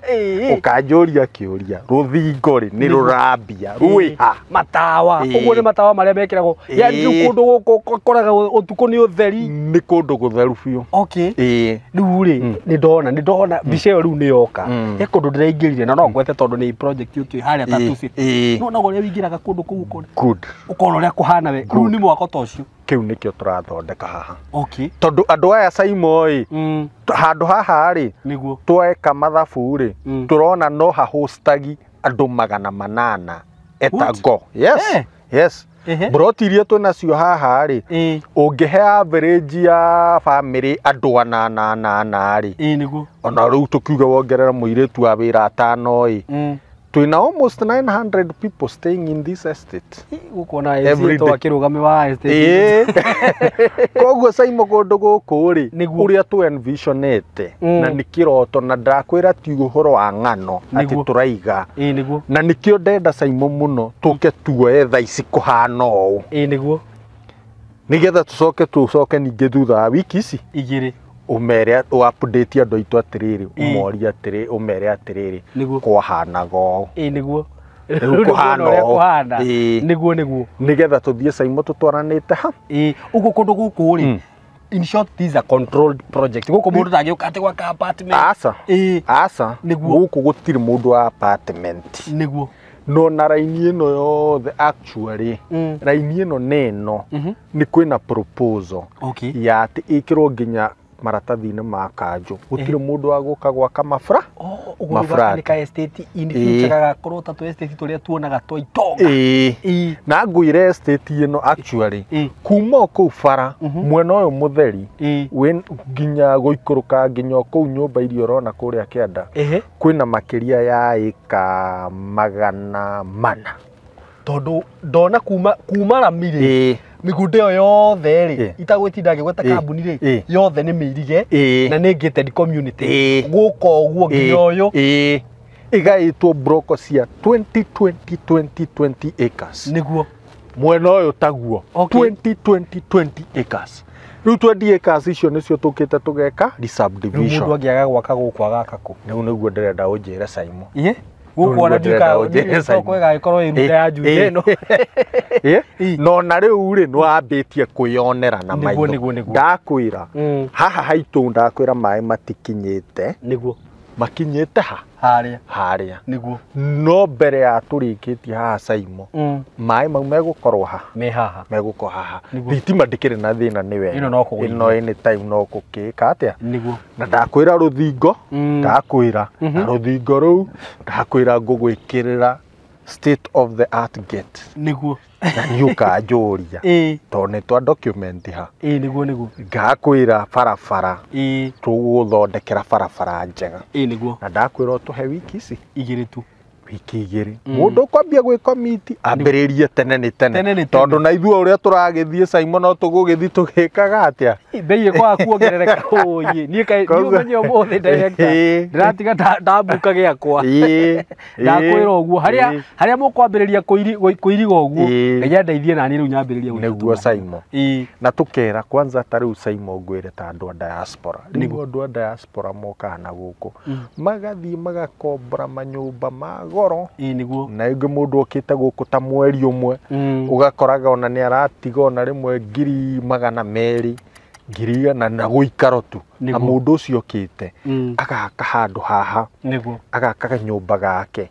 S3: ukanjuria kiuria ruthingo ri ni rurambia rwiha
S2: matawa uguo ni matawa maria mekiragwo ya ndi kundu guko koraga utuko ni utheri
S3: ni kundu gutheru biu
S2: riu ri ni ndona mbica iyo riu ni yoka he kundu ndiraingirire na no ngwete tondu ni project yo haria tatuci no na goria wingiraga kundu kuu ukona uria kuhana we riu ni mwako tocio
S3: kiu nikio turathondeka haha tondu andu aya Saimo handu haha ri
S2: niguo
S3: tweka mathabu ri turona no hahostagi andu 800 etago yes brotirie twinacio haha ri ungihe average ya family andu 8 ri
S2: niguo
S3: ona riu tukiuga wongerera muiritu wa wira 5 Twina almost 900 people staying in this estate.
S2: Gukona every day akirugame wa estate.
S3: Koguo Saimo kundu guku ri uria tu envisionete na nikiroto na ndakwira ti uhoro wa ngano ati turaiga.
S2: Niguo.
S3: Na nikio ndenda Saimo muno tuke tuoe tha ici kuhana uu.
S2: Niguo.
S3: Nigetha tucoke ninge thutha wa wiki ici
S2: igiri
S3: umere update andu aitu atiriri umori atiri umere atiriri kwahanaga uu.
S2: Niguo.
S3: Kuhana
S2: niguo
S3: nigetha tuthie Saimo tutwaranite ha.
S2: Ugu kundu guku ri in short this is a controlled project. Guku mundu ndagioka ati gwaka apartment.
S3: Asa guku gutiri mundu wa apartment.
S2: Niguo.
S3: No na raini ino yothe actually raini ino neno ni kwina proposal ya ati ikirwo nginya maratathi-ini ma kanju gutire mundu wa guka gwaka mafra
S2: mafra ka estate in future gakorwo ta tu estate turia tuonaga twa itonga
S3: na ngwire estate ino actually kuma ku fara mwena uyu mutheri wen nginya guikuruka nginya ku nyumba irio rona kuria kianda kwina makiria ya eka 400
S2: tondu ndona kuma ramire migunda iyo yothe ri itagwitinda ngigweta kambuni ri yothe ni mirige na ni gated community guko guo nginya uyu igaitwo broko cia 20 acres
S3: niguo mwena uyu taguo 20 acres riu 20 acres icio nicio tukite tugeka subdivision
S2: mundu angiaga gwaka guku agaka ku
S3: riu niguo ndirenda unjire Saimo
S2: guku ona ndika soko igagikorwo iruta ya njuje ino
S3: no na riu ri nwambitie kwionera na maitho ndakwira haha haitu ndakwira mai matikinyite
S2: niguo
S3: makinyite haria
S2: niguo
S3: no mbere ya turikitie haha Saimo mai mau megukorwo megukorwo haha thitima ndikire na thina niwe ino anytime no kukika atia
S2: niguo
S3: na ndakwira ruthingo ndakwira na ruthingo ruu ndakwira ngugwikirira state of the art gate
S2: niguo
S3: na yuka njuria tone twa document ha
S2: niguo
S3: ngakwira barabara tuguthondekera barabara njega
S2: niguo
S3: na ndakwira tuhe wiki ici
S2: igiri tu
S3: wiki igiri mundu kwambia gwi committee ambiririe tene ni tene tondu na ithua uria turagithie Saimo no tugugithi tugikaga atia
S2: bei kwa kuongerereka oye nie kai umenye umuthi director ndiratiga ndambuka giakwa ndakwira uguo haria mukwambiriria kuiriga uguo nginya ndeithie nani riu nyambiririe
S3: niguo Saimo na tukera kwanza tariu Saimo ngwire ta andu a diaspora niguo andu a diaspora moka na guku magathie magakombora manyumba mago
S2: niguo
S3: na ingi mundu okite guku ta mweri umwe ugakoraga ona ni aratiga ona rimwe 200,000 ngiriga na guikaro tu na mundu ucio okite agaka handu haha
S2: niguo
S3: agaka nyumba gake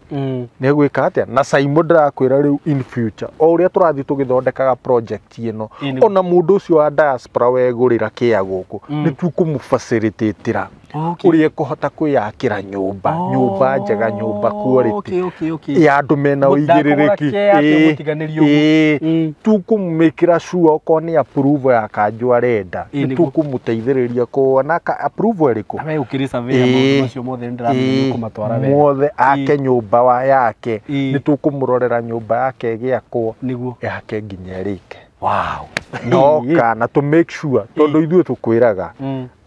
S3: ni gwika atia na Saimo ndirakwira riu in future o uria turathi tugithondekaga project ino ona mundu ucio wa diaspora wegurira kia guku ni tukumufacilitatira urie kuhota kwiyakira nyumba njega nyumba quality ya andu mena uigiririki tukumumikira sure oko ni approve ya kanju arenda tukumuteithiriria kuona ka approve eriku
S2: ame ukiri survey mundu macio mothe ndiramenya kumatwara wega
S3: mothe ake nyumba wa yake ni tukumurorera nyumba yake giakwo
S2: niguo
S3: yake nginya erike
S2: wow
S3: no kana to make sure tondu ithuĩ tukwiraga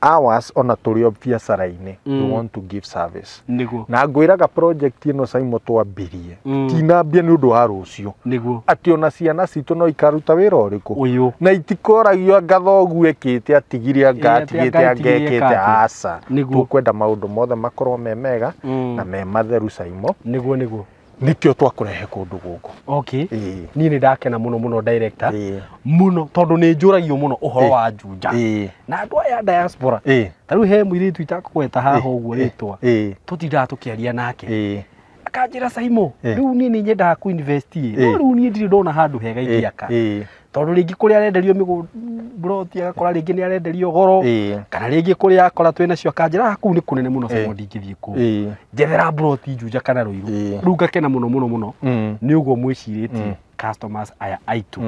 S3: ours ona turi biacara-ini we want to give service
S2: niguo
S3: na ngwiraga project ino Saimo twambirie tinambia ni undu wa rucio
S2: niguo
S3: ati ona ciana citu no ikaruta wira uriku
S2: uyu
S3: na itikoragio ngatho gwekite atigire angatigite angekite asa tukwenda maundu mothe makorwo me mega na me matheru Saimo
S2: niguo
S3: nikio twakurehe kundu guku
S2: okay ni ndakena muno director muno tondu ni njuragio muno uhoro wa njunja na andu aya diaspora tariu he mwiritu itakugweta haha uguo ritwa tutindaga tukiaria nake akanjira Saimo riu ni nyendaga ku invest no riu ni ndiri ndona handu hega ingiaka tondu ringi kuria arenderio broti agakora ringi ni arenderio goro kana ringi kuria akora twina cio akanjira kuu ni kunene muno Saimo ndingithie ku njethera broti njunja kana ruiru riu ngakena muno ni uguo mwiciritie customers aya aitu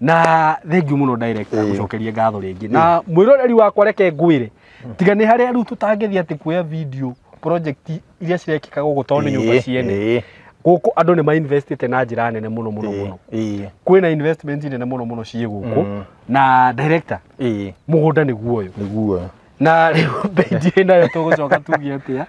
S2: na thank you muno director gucokeria ngatho ringi na mwiroreri wakwa reke ngwire tiga ni haria riu tutangithia ati kuya video project iria cirekikaga gugu tondu nyumba ciene guku andu ni ma investite na njira nene muno muno kwina investment nene muno ciĩ guku na director mugunda niguo uyu na riu bendi nayo tugucoka tugie atia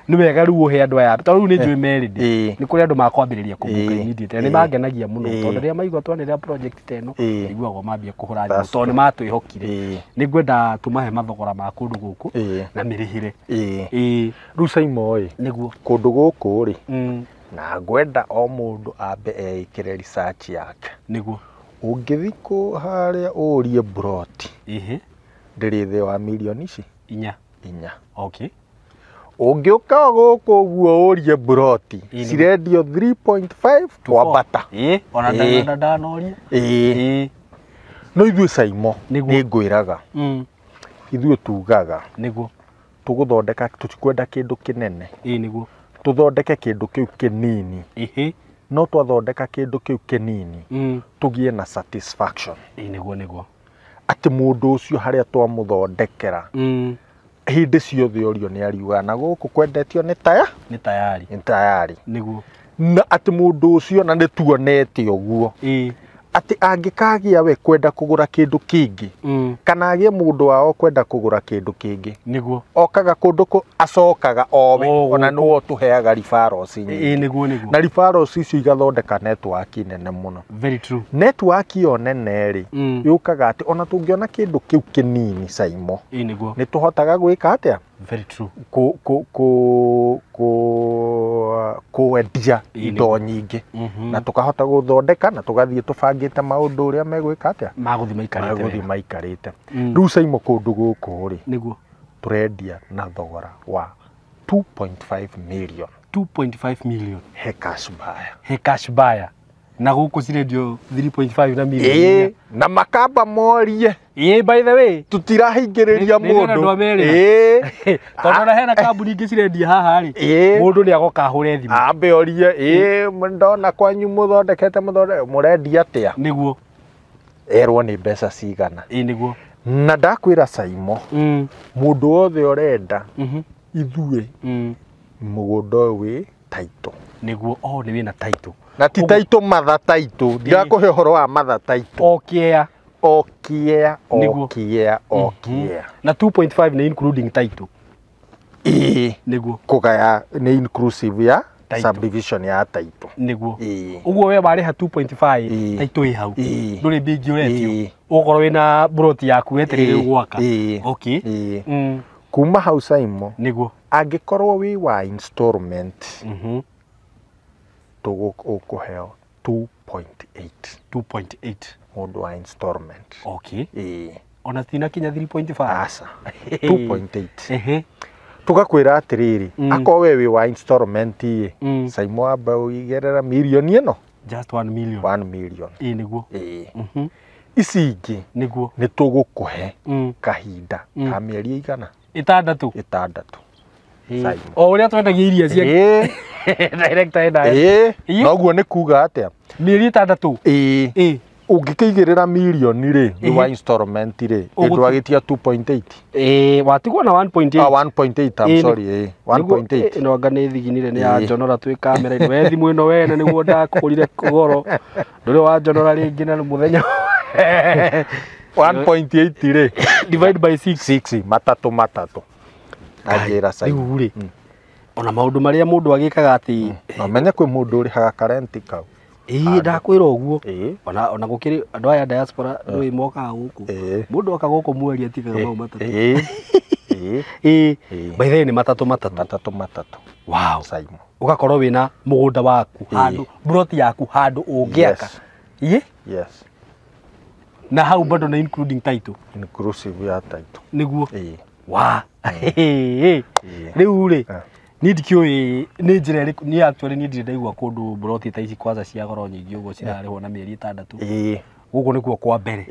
S2: ni wega riu uhe andu aya tondu ni njui merid ni kuri andu makwambiriria kumbuka immediate ni mangenagia muno tondu ria maigua twanira project teno iguago mambia kuhura nyu tondu ni matwihokire ni ngwenda tumahe mathogora ma kundu guku na mirihire
S3: riu Saimo
S2: niguo
S3: kundu guku ri na ngwenda o mundu ambe eikire research yake
S2: niguo
S3: ungithiko haria urie broti ndiri thi wa milioni ici
S2: 4 okay
S3: ungiuka guku guo urie broti cirendio 3.5 kwa bata
S2: ona ndanoria
S3: no ithuĩ Saimo ni ngwiraga ithuĩ tugaga
S2: niguo
S3: tuguthondeka tutikwenda kindu kinene
S2: niguo
S3: tuthondeke kindu kiu kinini no twathondeka kindu kiu kinini tugie na satisfaction
S2: niguo
S3: ati mundu ucio haria twamuthondekera hindi ciothe orio ni ariuga na guku kwendetio ni tayari
S2: niguo
S3: na ati mundu ucio na ni tuonete uguo ati angikagia we kwenda kugura kindu kingi kana agie mundu wao kwenda kugura kindu kingi
S2: niguo
S3: okaga kundu acokaga owe ona no tuheaga referrals
S2: niguo
S3: na referrals icio igathondeka network nene muno
S2: very true
S3: network yo nene ri yukaga ati ona tungiona kindu kiu kinini Saimo
S2: niguo
S3: ni tuhotaga gwika atia
S2: very true
S3: kuendia indo nyingi na tukahota guthondeka na tugathie tubangite maundu uria megwika atia maguthi maikarite riu Saimo kundu guku ri
S2: niguo
S3: turendia na thogora wa 2.5 million
S2: he cash buyer na guku cirendio 3.5 na million
S3: na makamba morie
S2: by the way
S3: tutirahingiriria mundu
S2: tondu na hena kambuni ingi cirendia haha ri mundu ni agoka ahure thimu
S3: ambe orie ndona kwanyu muthondekete murendia atia
S2: niguo
S3: erwo ni mbeca cigana
S2: niguo
S3: na ndakwira Saimo mundu wothe urenda ithuĩ mugunda wi taito
S2: niguo ni wina taito
S3: na ti taito matha taito ndirakuhe horo wa matha taito okia
S2: na 2.5 ni including taito niguo
S3: kugaya ni inclusive ya subdivision ya taito
S2: niguo uguo we bari ha 2.5 taito i hau nduri bingi uretio ukorwo wina broti yaku weterere gwaka okay
S3: kuma hau Saimo
S2: niguo
S3: angikorwo wi wa installment tugukuheo 2.8 mundu wa installment
S2: okay ona tina kinya 3.5
S3: asa 2.8 tugakwira atiriri akwa we wi wa installment Saimo amba uigerera milioni ino
S2: just 1 million
S3: niguo ici ingi
S2: niguo
S3: ni tugukuhe kahinda ka mieri igana
S2: 6
S3: Saimo
S2: o uria twendagia iria cia director ena
S3: noguo ni kuga atia
S2: mieri 6
S3: ungikigirira milioni ri ni wa installment ri ndwagitia 2.8
S2: watigwo na 1.8
S3: 1.8 I'm sorry 1.8
S2: ino anga ni thiginire ni ya njonora twi kamera ino we thimu ino wena niguo ndakurire kugoro nduri wa njonora ringi na muthenya
S3: 1.8 ri
S2: divide by 6
S3: matatu ajira Saimo
S2: ri ona maundu maria mundu agikaga ati
S3: no menye kwi mundu uri haga karenti kau
S2: ndakwira uguo ona gukiri andu aya diaspora wi moka guku mundu aka guku mweri atigaga mau matatu by the way ni matatu
S3: wow Saimo
S2: ugakorwo wina mugunda waku handu broti yaku handu ungiaka
S3: yes
S2: na hau bado na including title
S3: inclusive ya title
S2: niguo riu ri nindikio ni njira iriku ni actually ni ndire ndaigua kundu broti ta ici kwanza cia goro nyingi uguo cirarihwo na mieri 6 guku nikuo kwa mbere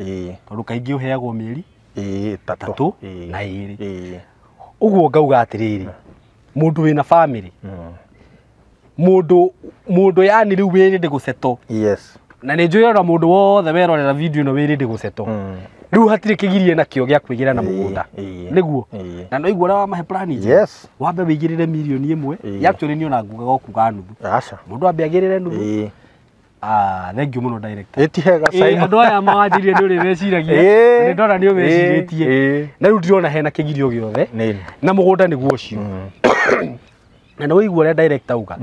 S2: tondu kaingi uheagwo mieri 3 na 2 uguo ngauga atiriri mundu wina family mundu yani riu wiri ndi guseto
S3: yes
S2: na ni njui ona mundu wothe werorera video ino wiri ndi guseto riu hatire kigirie na kio gya kwigira na mugunda niguo na no igura wa mahe plan
S3: yes
S2: wambe wigirire milioni 1 actually ni ona nguga gokuga nuthu
S3: acha
S2: mundu ambe agirire nuthu thank you muno director
S3: etihega Simon
S2: andu aya mawanjirie ni uri weciragia ni ndona ni weciritie na riu ndirona hena kigirio giothe na mugunda niguo ucio na no igua ria director uga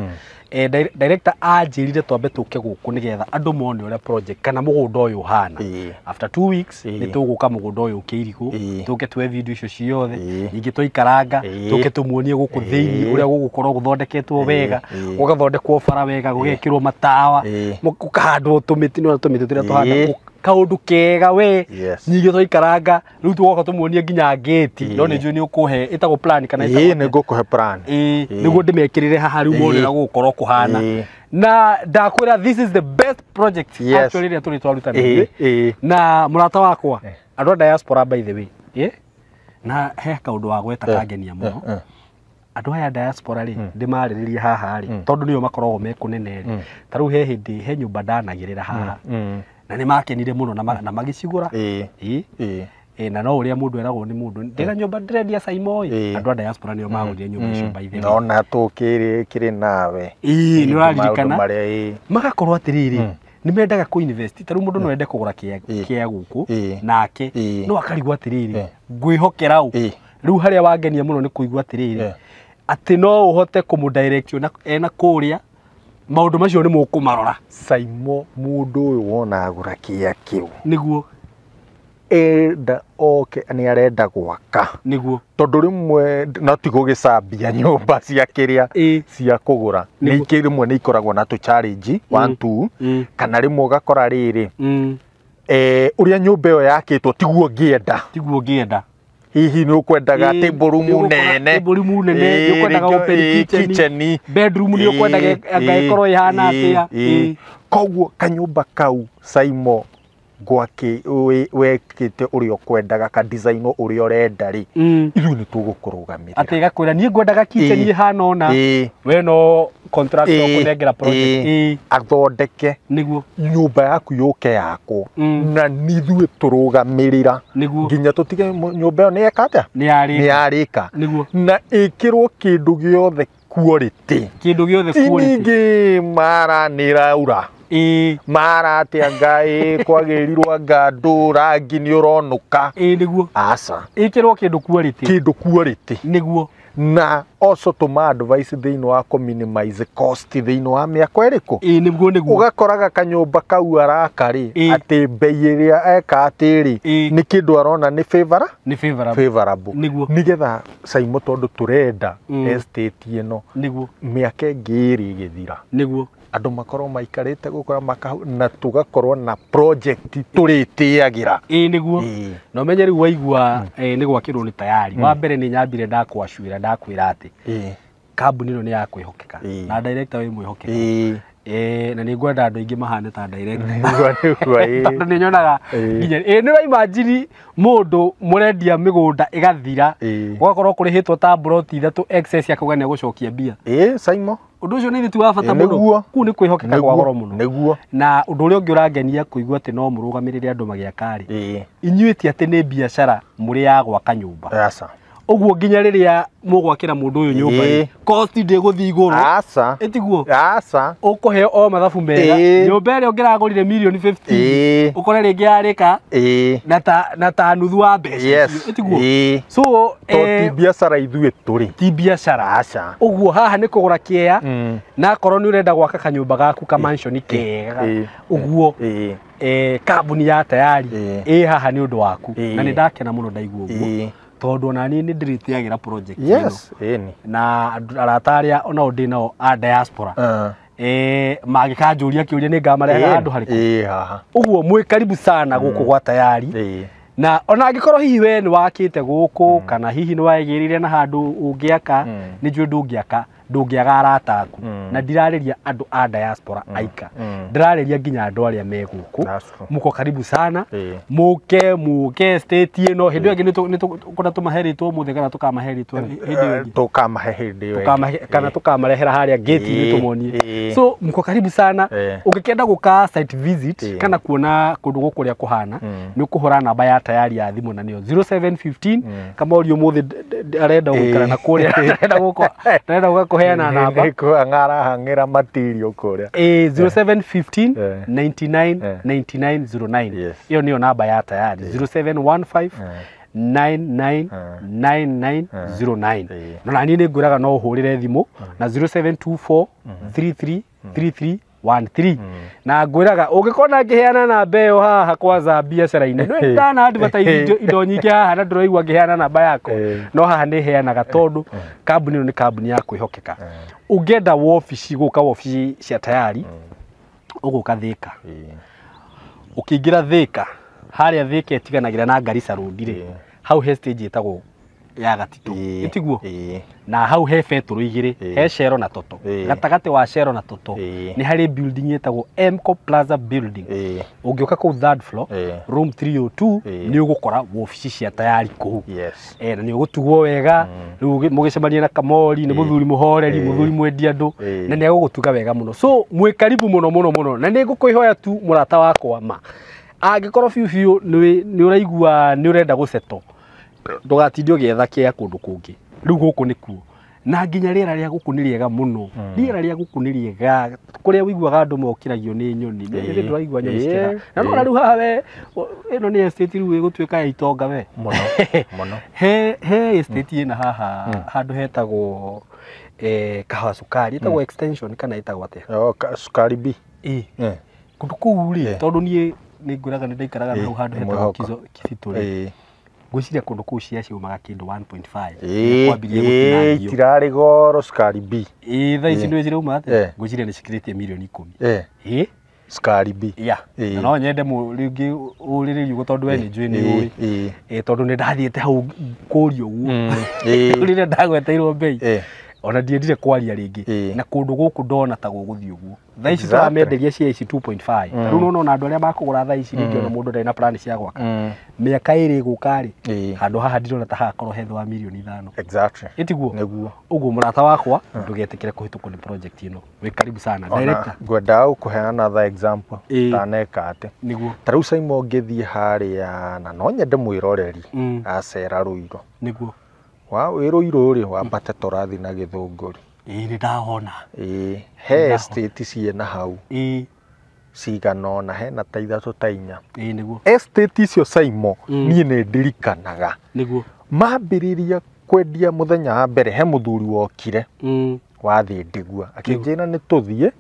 S2: director anjirire twambe tuke guku nigetha andu mone uria project kana mugunda uyu hana after 2 weeks ni tuguka mugunda uyu ukirigu tuke twe video icio ciothe ingi twikaranga tuke tumuonie guku thiini uria gugukorwo guthondeketwo wega gugathondekwo bara wega gugekirwo matawa gukahandwo tumiti no tumiti turia tuhanda kaundu kega we nyingi twikaranga riu tugoka tumuonie nginya gate no ni njui ni ukuhe itago plan kana itago
S3: ni ngukuhe plan
S2: niguo ndimekirire haha riu monera gugukorwo kuhana na ndakwira this is the best project actually ria turi twarutana na murata wakwa andu diaspora by the way na he kaundu wa gweta kangenia muno andu aya diaspora ri ndimaririria haha ri tondu niyo makoragwo mekunene ri taru he hindi he nyumba ndanagirira haha na ni makenire muno na magicigura na no uria mundu eragwo ni mundu ndira nyumba ndirendia Simon andu a diaspora niyo magurie nyumba icio by the way
S3: no na tukiri kiri nawe
S2: ni uraririkana magakorwo atiriri ni mendaga ku invest taru mundu no ende kugura kia guku nake no akarigwa atiriri ngwihokera u riu haria wangenia muno ni kuigwa atiriri ati no uhote kumu-direction na ena kuria maundu macio ni mukumarora
S3: Simon mundu uyu wona agura kia kiu
S2: niguo
S3: enda oke ani arenda gwaka
S2: niguo
S3: tondu rimwe no tigugicambia nyumba cia kiria cia kugura ni rimwe ni ikoragwo na tu challenge 1 2 kana rimwe ugakora riri uria nyumba iyo yakitwo tiguo ngienda hihi ni ukwendaga table room nene
S2: ni ukwendaga open kitchen bedroom ni ukwendaga ngaikorwo ihana atia
S3: koguo kanyumba kau Simon gwaki wekite urio kwendaga ka design urio urenda ri ithu ni tugukurugamira
S2: ati gakwira nie ngwendaga kitchen ihana ona we no contractor kunengera project
S3: athondeke
S2: niguo
S3: nyumba yaku yuke yako na nithue turugamirira nginya tutige nyumba yo ni ekata
S2: ni yarika
S3: niguo na ikirwo kindu giothe quality ningi mara ni raura mara atia ngai kwagirirwa ngandu rangi ni uronuka
S2: niguo
S3: aca
S2: ikirwo kindu quality
S3: niguo na also tuma advice thiini wa minimize cost thiini wa miaka iriku
S2: niguo
S3: ugakoraga kanyumba kau arakari ati bei iria eka atiri ni kindu arona ni favorable nigetha Simon tondu turenda estate ino
S2: niguo
S3: miaka ngiri igithira
S2: niguo
S3: andu makorwo maikarite gukora na tugakorwo na project turitiagira
S2: niguo no menye riu waigua ni gwakirwo ni tayari wa mbere ni nyambire ndakwacwira ndakwira ati kambuni no ni ya kwihokeka na director we mwihokeka na ni ngwenda andu ingi mahane ta director ni nyonaga nginya ni ra imagine mundu murendia migunda igathira ugakorwo kurihitwo ta broti ithatu excess ya kugania gucokia mbia
S3: Simon
S2: undu ucio ni thitu wa bata muno ku ni kwihokeka kwa goro muno na undu uria ungi urangenia kuigua ati no murugamirire andu magiakari inyuiti ati ni biashara muri ya gwaka nyumba uguo nginya riria mugwakira mundu uyu nyumba cost ndiguthi iguru etiguo ukuheo o mathabu mega nyumba ire ungiragurire milioni 50 ukore ringi yarika na ta nuthu wa mbeca etiguo so
S3: ti biashara ithue turi
S2: ti biashara uguo haha ni kugura kiea na korwo ni urenda gwaka kanyumba gaku ka mansion kega uguo kambuni ya tayari haha ni undu waku na ni ndakena muno ndaigua uguo tondu na ni ndiritiagira project na arataria ona undi nao a diaspora magikanjuria kiuria ni ngamarehe andu hariku uguo mwi karibu sana guku gwa tayari na ona angikorwo hihi we ni wakite guku kana hihi ni waigirire na handu ungiaka ni njui ndungiaka ndũngĩaga arata aku na ndirarĩria andũ a diaspora aika ndirarĩria nginya andũ arĩa me gũkũ muko karibu sana muke state ĩno hĩndĩ ĩngĩ nĩtũkona tũmaheritwo mũthĩ kana tũkamaheritwo hĩndĩ ĩngĩ
S3: tukamahe hĩndĩ ĩyo
S2: kana tukamarehera harĩa gate-inĩ tũmonie so muko karibu sana ũngĩkenda gũka site visit kana kuona kũndũ gũkũ kũrĩa kũhana nĩ ũkũhũra namba ya tayari ya thimũ na nĩyo 0715 kama ũrio mũthĩ arenda gũikara na kũrĩa arenda gũkũheana namba
S3: ng'arahang'ĩra material kũrĩa
S2: 0715 999909 iyo niyo namba ya tayari 0715 999909 no nani nĩ ngwĩraga no ũhũrĩre thimũ na 0724 333313 na ngwĩraga ũngĩkona ngĩheana namba ĩyo haha kwanza biacara-inĩ nĩ ndana advertise indo nyingĩ haha na ndĩraigua ngĩheana namba yako no haha nĩ heanaga tondũ kambuni ĩno nĩ kambuni ya kwĩhokeka ũngĩenda wobici gũka wobici cia tayari ũgũka Thĩka ũkĩingĩra Thĩka harĩa Thĩka ĩtiganagĩra na Garissa Road rĩ hau he stage ĩtagwo ya Gatitũ ĩtiguo na hau he betũrũ igĩrĩ he Shero na Toto gatagatĩ wa Shero na Toto nĩ harĩ building ĩtagwo Mco Plaza building ũngĩũka kũu third floor room 302 nĩ ũgũkora wobici cia tayari kũu na nĩ ũgũtugwo wega rĩu mũgĩcemania na Kamori nĩ mũthuri mũhoreri mũthuri mwendia andũ na nĩ agũgũtuga wega mũno so mwĩ karibu mũno na nĩ ngũkwĩhoya tu mũrata wakwa ma angĩkorwo biũ nĩ ũraigua nĩ ũrenda gũceto ndũgatinde ũgĩetha kĩa kũndũ kũngĩ rĩu gũkũ nĩkuo na nginya rĩera rĩa gũkũ nĩ rĩega mũno rĩera rĩa gũkũ nĩ rĩega kũrĩa wĩiguaga andũ mokĩragio nĩ nyoni nĩ ndũraigua nyoni cikĩra na no rĩu haha we ĩno nĩ estate rĩu ĩgũtuĩka ya itonga we mũno he estate ĩna haha handũ hetagwo Kahawa Sukari ĩtagwo extension kana ĩtagwo atĩa
S3: Sukari B
S2: kũndũ kũu rĩ tondũ niĩ nĩ ngwĩraga nĩ ndaikaraga hau handũ hetagwo Kizito rĩ ngwĩciria kũndũ kũu cia ciumaga kĩndũ 1.5
S3: itirarĩ goro Sukari B
S2: thaa ici nĩ cirauma atĩa ngwĩciria nĩ cikĩrĩtie mirioni 10
S3: Sukari B
S2: na no nyende rĩngĩ ũrĩrĩrio ũguo tondũ we nĩ njũĩ nĩ ũĩ tondũ nĩ ndathiĩte hau kũũria ũguo rĩrĩa ndagweteirwo mbei ona ndiendire kwaria rĩngĩ na kũndũ gũkũ ndona ta gũgũthiĩ ũguo thaa ici tũramenderia cia ici 2.5 rĩu no andũ arĩa makũgũra thaa ici rĩngĩ ona mũndũ ndarĩ na plan cia gwaka mĩaka ĩrĩ gũka rĩ handũ haha ndirona ta hakorwo he thĩ wa mirioni 5 ĩtiguo ũguo mũrata wakwa ndũgetĩkĩre kũhĩtũkwo nĩ project ĩno wĩ karibu sana director
S3: ngwenda gũkũheana another example taneka atĩ
S2: nĩguo
S3: ta rĩu Simon ngĩthiĩ harĩa na no nyende mwĩroreri acera Rũirũ
S2: nĩguo
S3: wa wĩrũirũ rĩ wambate tũrathi na Gĩthũngũri
S2: nĩ ndahona
S3: he estate ciĩna hau cigana ũna hena ta ithatũ ta inya
S2: nĩguo
S3: estate icio Simon niĩ nĩ ndirikanaga
S2: nĩguo
S3: mambĩrĩria kwendia mũthenya wa mbere he mũthuri wokire wathĩ Ndigua akĩnjĩra nĩ tũthiĩ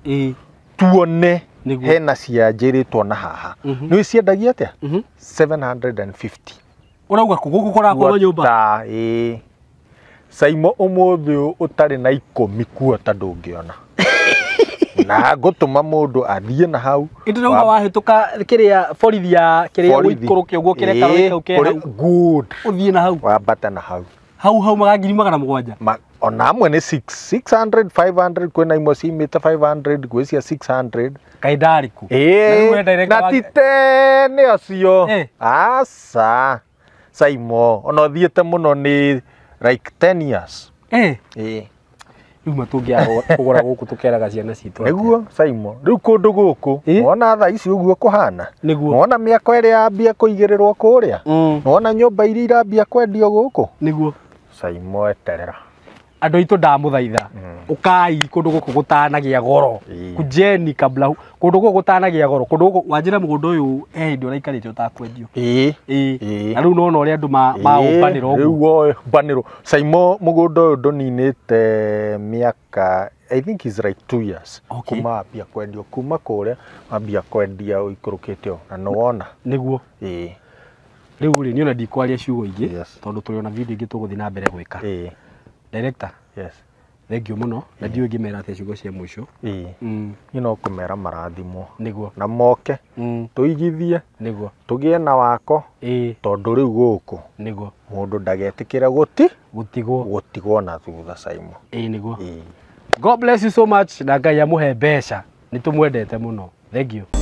S3: tuone hena cianjĩrĩtwo na haha nĩ ciendagia atĩa 750
S2: ũrauga gũkũ kũrakorwo nyũmba
S3: Simon ũmũthĩ ũtarĩ na ikũmi kuota ndũngĩona na ngũtũma mũndũ athiĩ na hau
S2: ndĩrauga wahĩtũka kĩrĩa borithi ya kĩrĩa gũikũrũkia ũguo kĩrĩa karũĩ kau kĩ
S3: good
S2: ũthiĩ na hau
S3: wambate na hau
S2: hau magangiri 700
S3: ona amwe nĩ 600 500 kwĩna imwe cimĩte 500 gwĩcia 600
S2: kaindarĩku
S3: na titene acio aca Simon ona ũthiĩte mũno nĩ like 10 years
S2: rĩu matũngĩaga kũgũra gũkũ tũkeraga ciana citũ
S3: nĩguo Simon rĩu kũndũ gũkũ wona thaa ici ũguo kũhana wona mĩako ĩrĩa yambia kũigĩrĩrwo kũrĩa wona nyũmba iria irambia kwendio gũkũ
S2: nĩguo
S3: Simon eterera
S2: andũ aitũ ndamũthaitha ũkai kũndũ gũkũ gũtanagĩa goro kujeni kabla kũndũ gũkũ gũtanagĩa goro kũndũ gũkũ wanjĩra mũgũnda ũyũ hĩndĩ ũraikarĩte ũtakwendio na rĩu nona ũrĩa andũ maũmbanĩra
S3: ũguo mbanĩrwo Simon mũgũnda ũyũ ndũninĩte mĩaka I think is like 2 years kuma ambia kwendio kuma kũrĩa ambia kwendia ũikũrũkĩte na nĩwona
S2: nĩguo rĩu rĩ niĩ ona ndikwaria ciugo ingĩ tondũ tũrĩ ona video ingĩ tũgũthiĩ na mbere gwĩka director thank you mũno na ndiũ ngĩmera atĩ ciugo cia mũico
S3: no kũmera marathimwo
S2: nĩguo
S3: na moke tũigithie
S2: nĩguo
S3: tũgĩe na wako tondũ rĩu gũkũ
S2: nĩguo
S3: mũndũ ndagetĩkĩre gũtigwo na thutha Simon
S2: nĩguo God bless you so much na Ngai amuhe mbeca nĩ tũmwendete mũno. Thank you.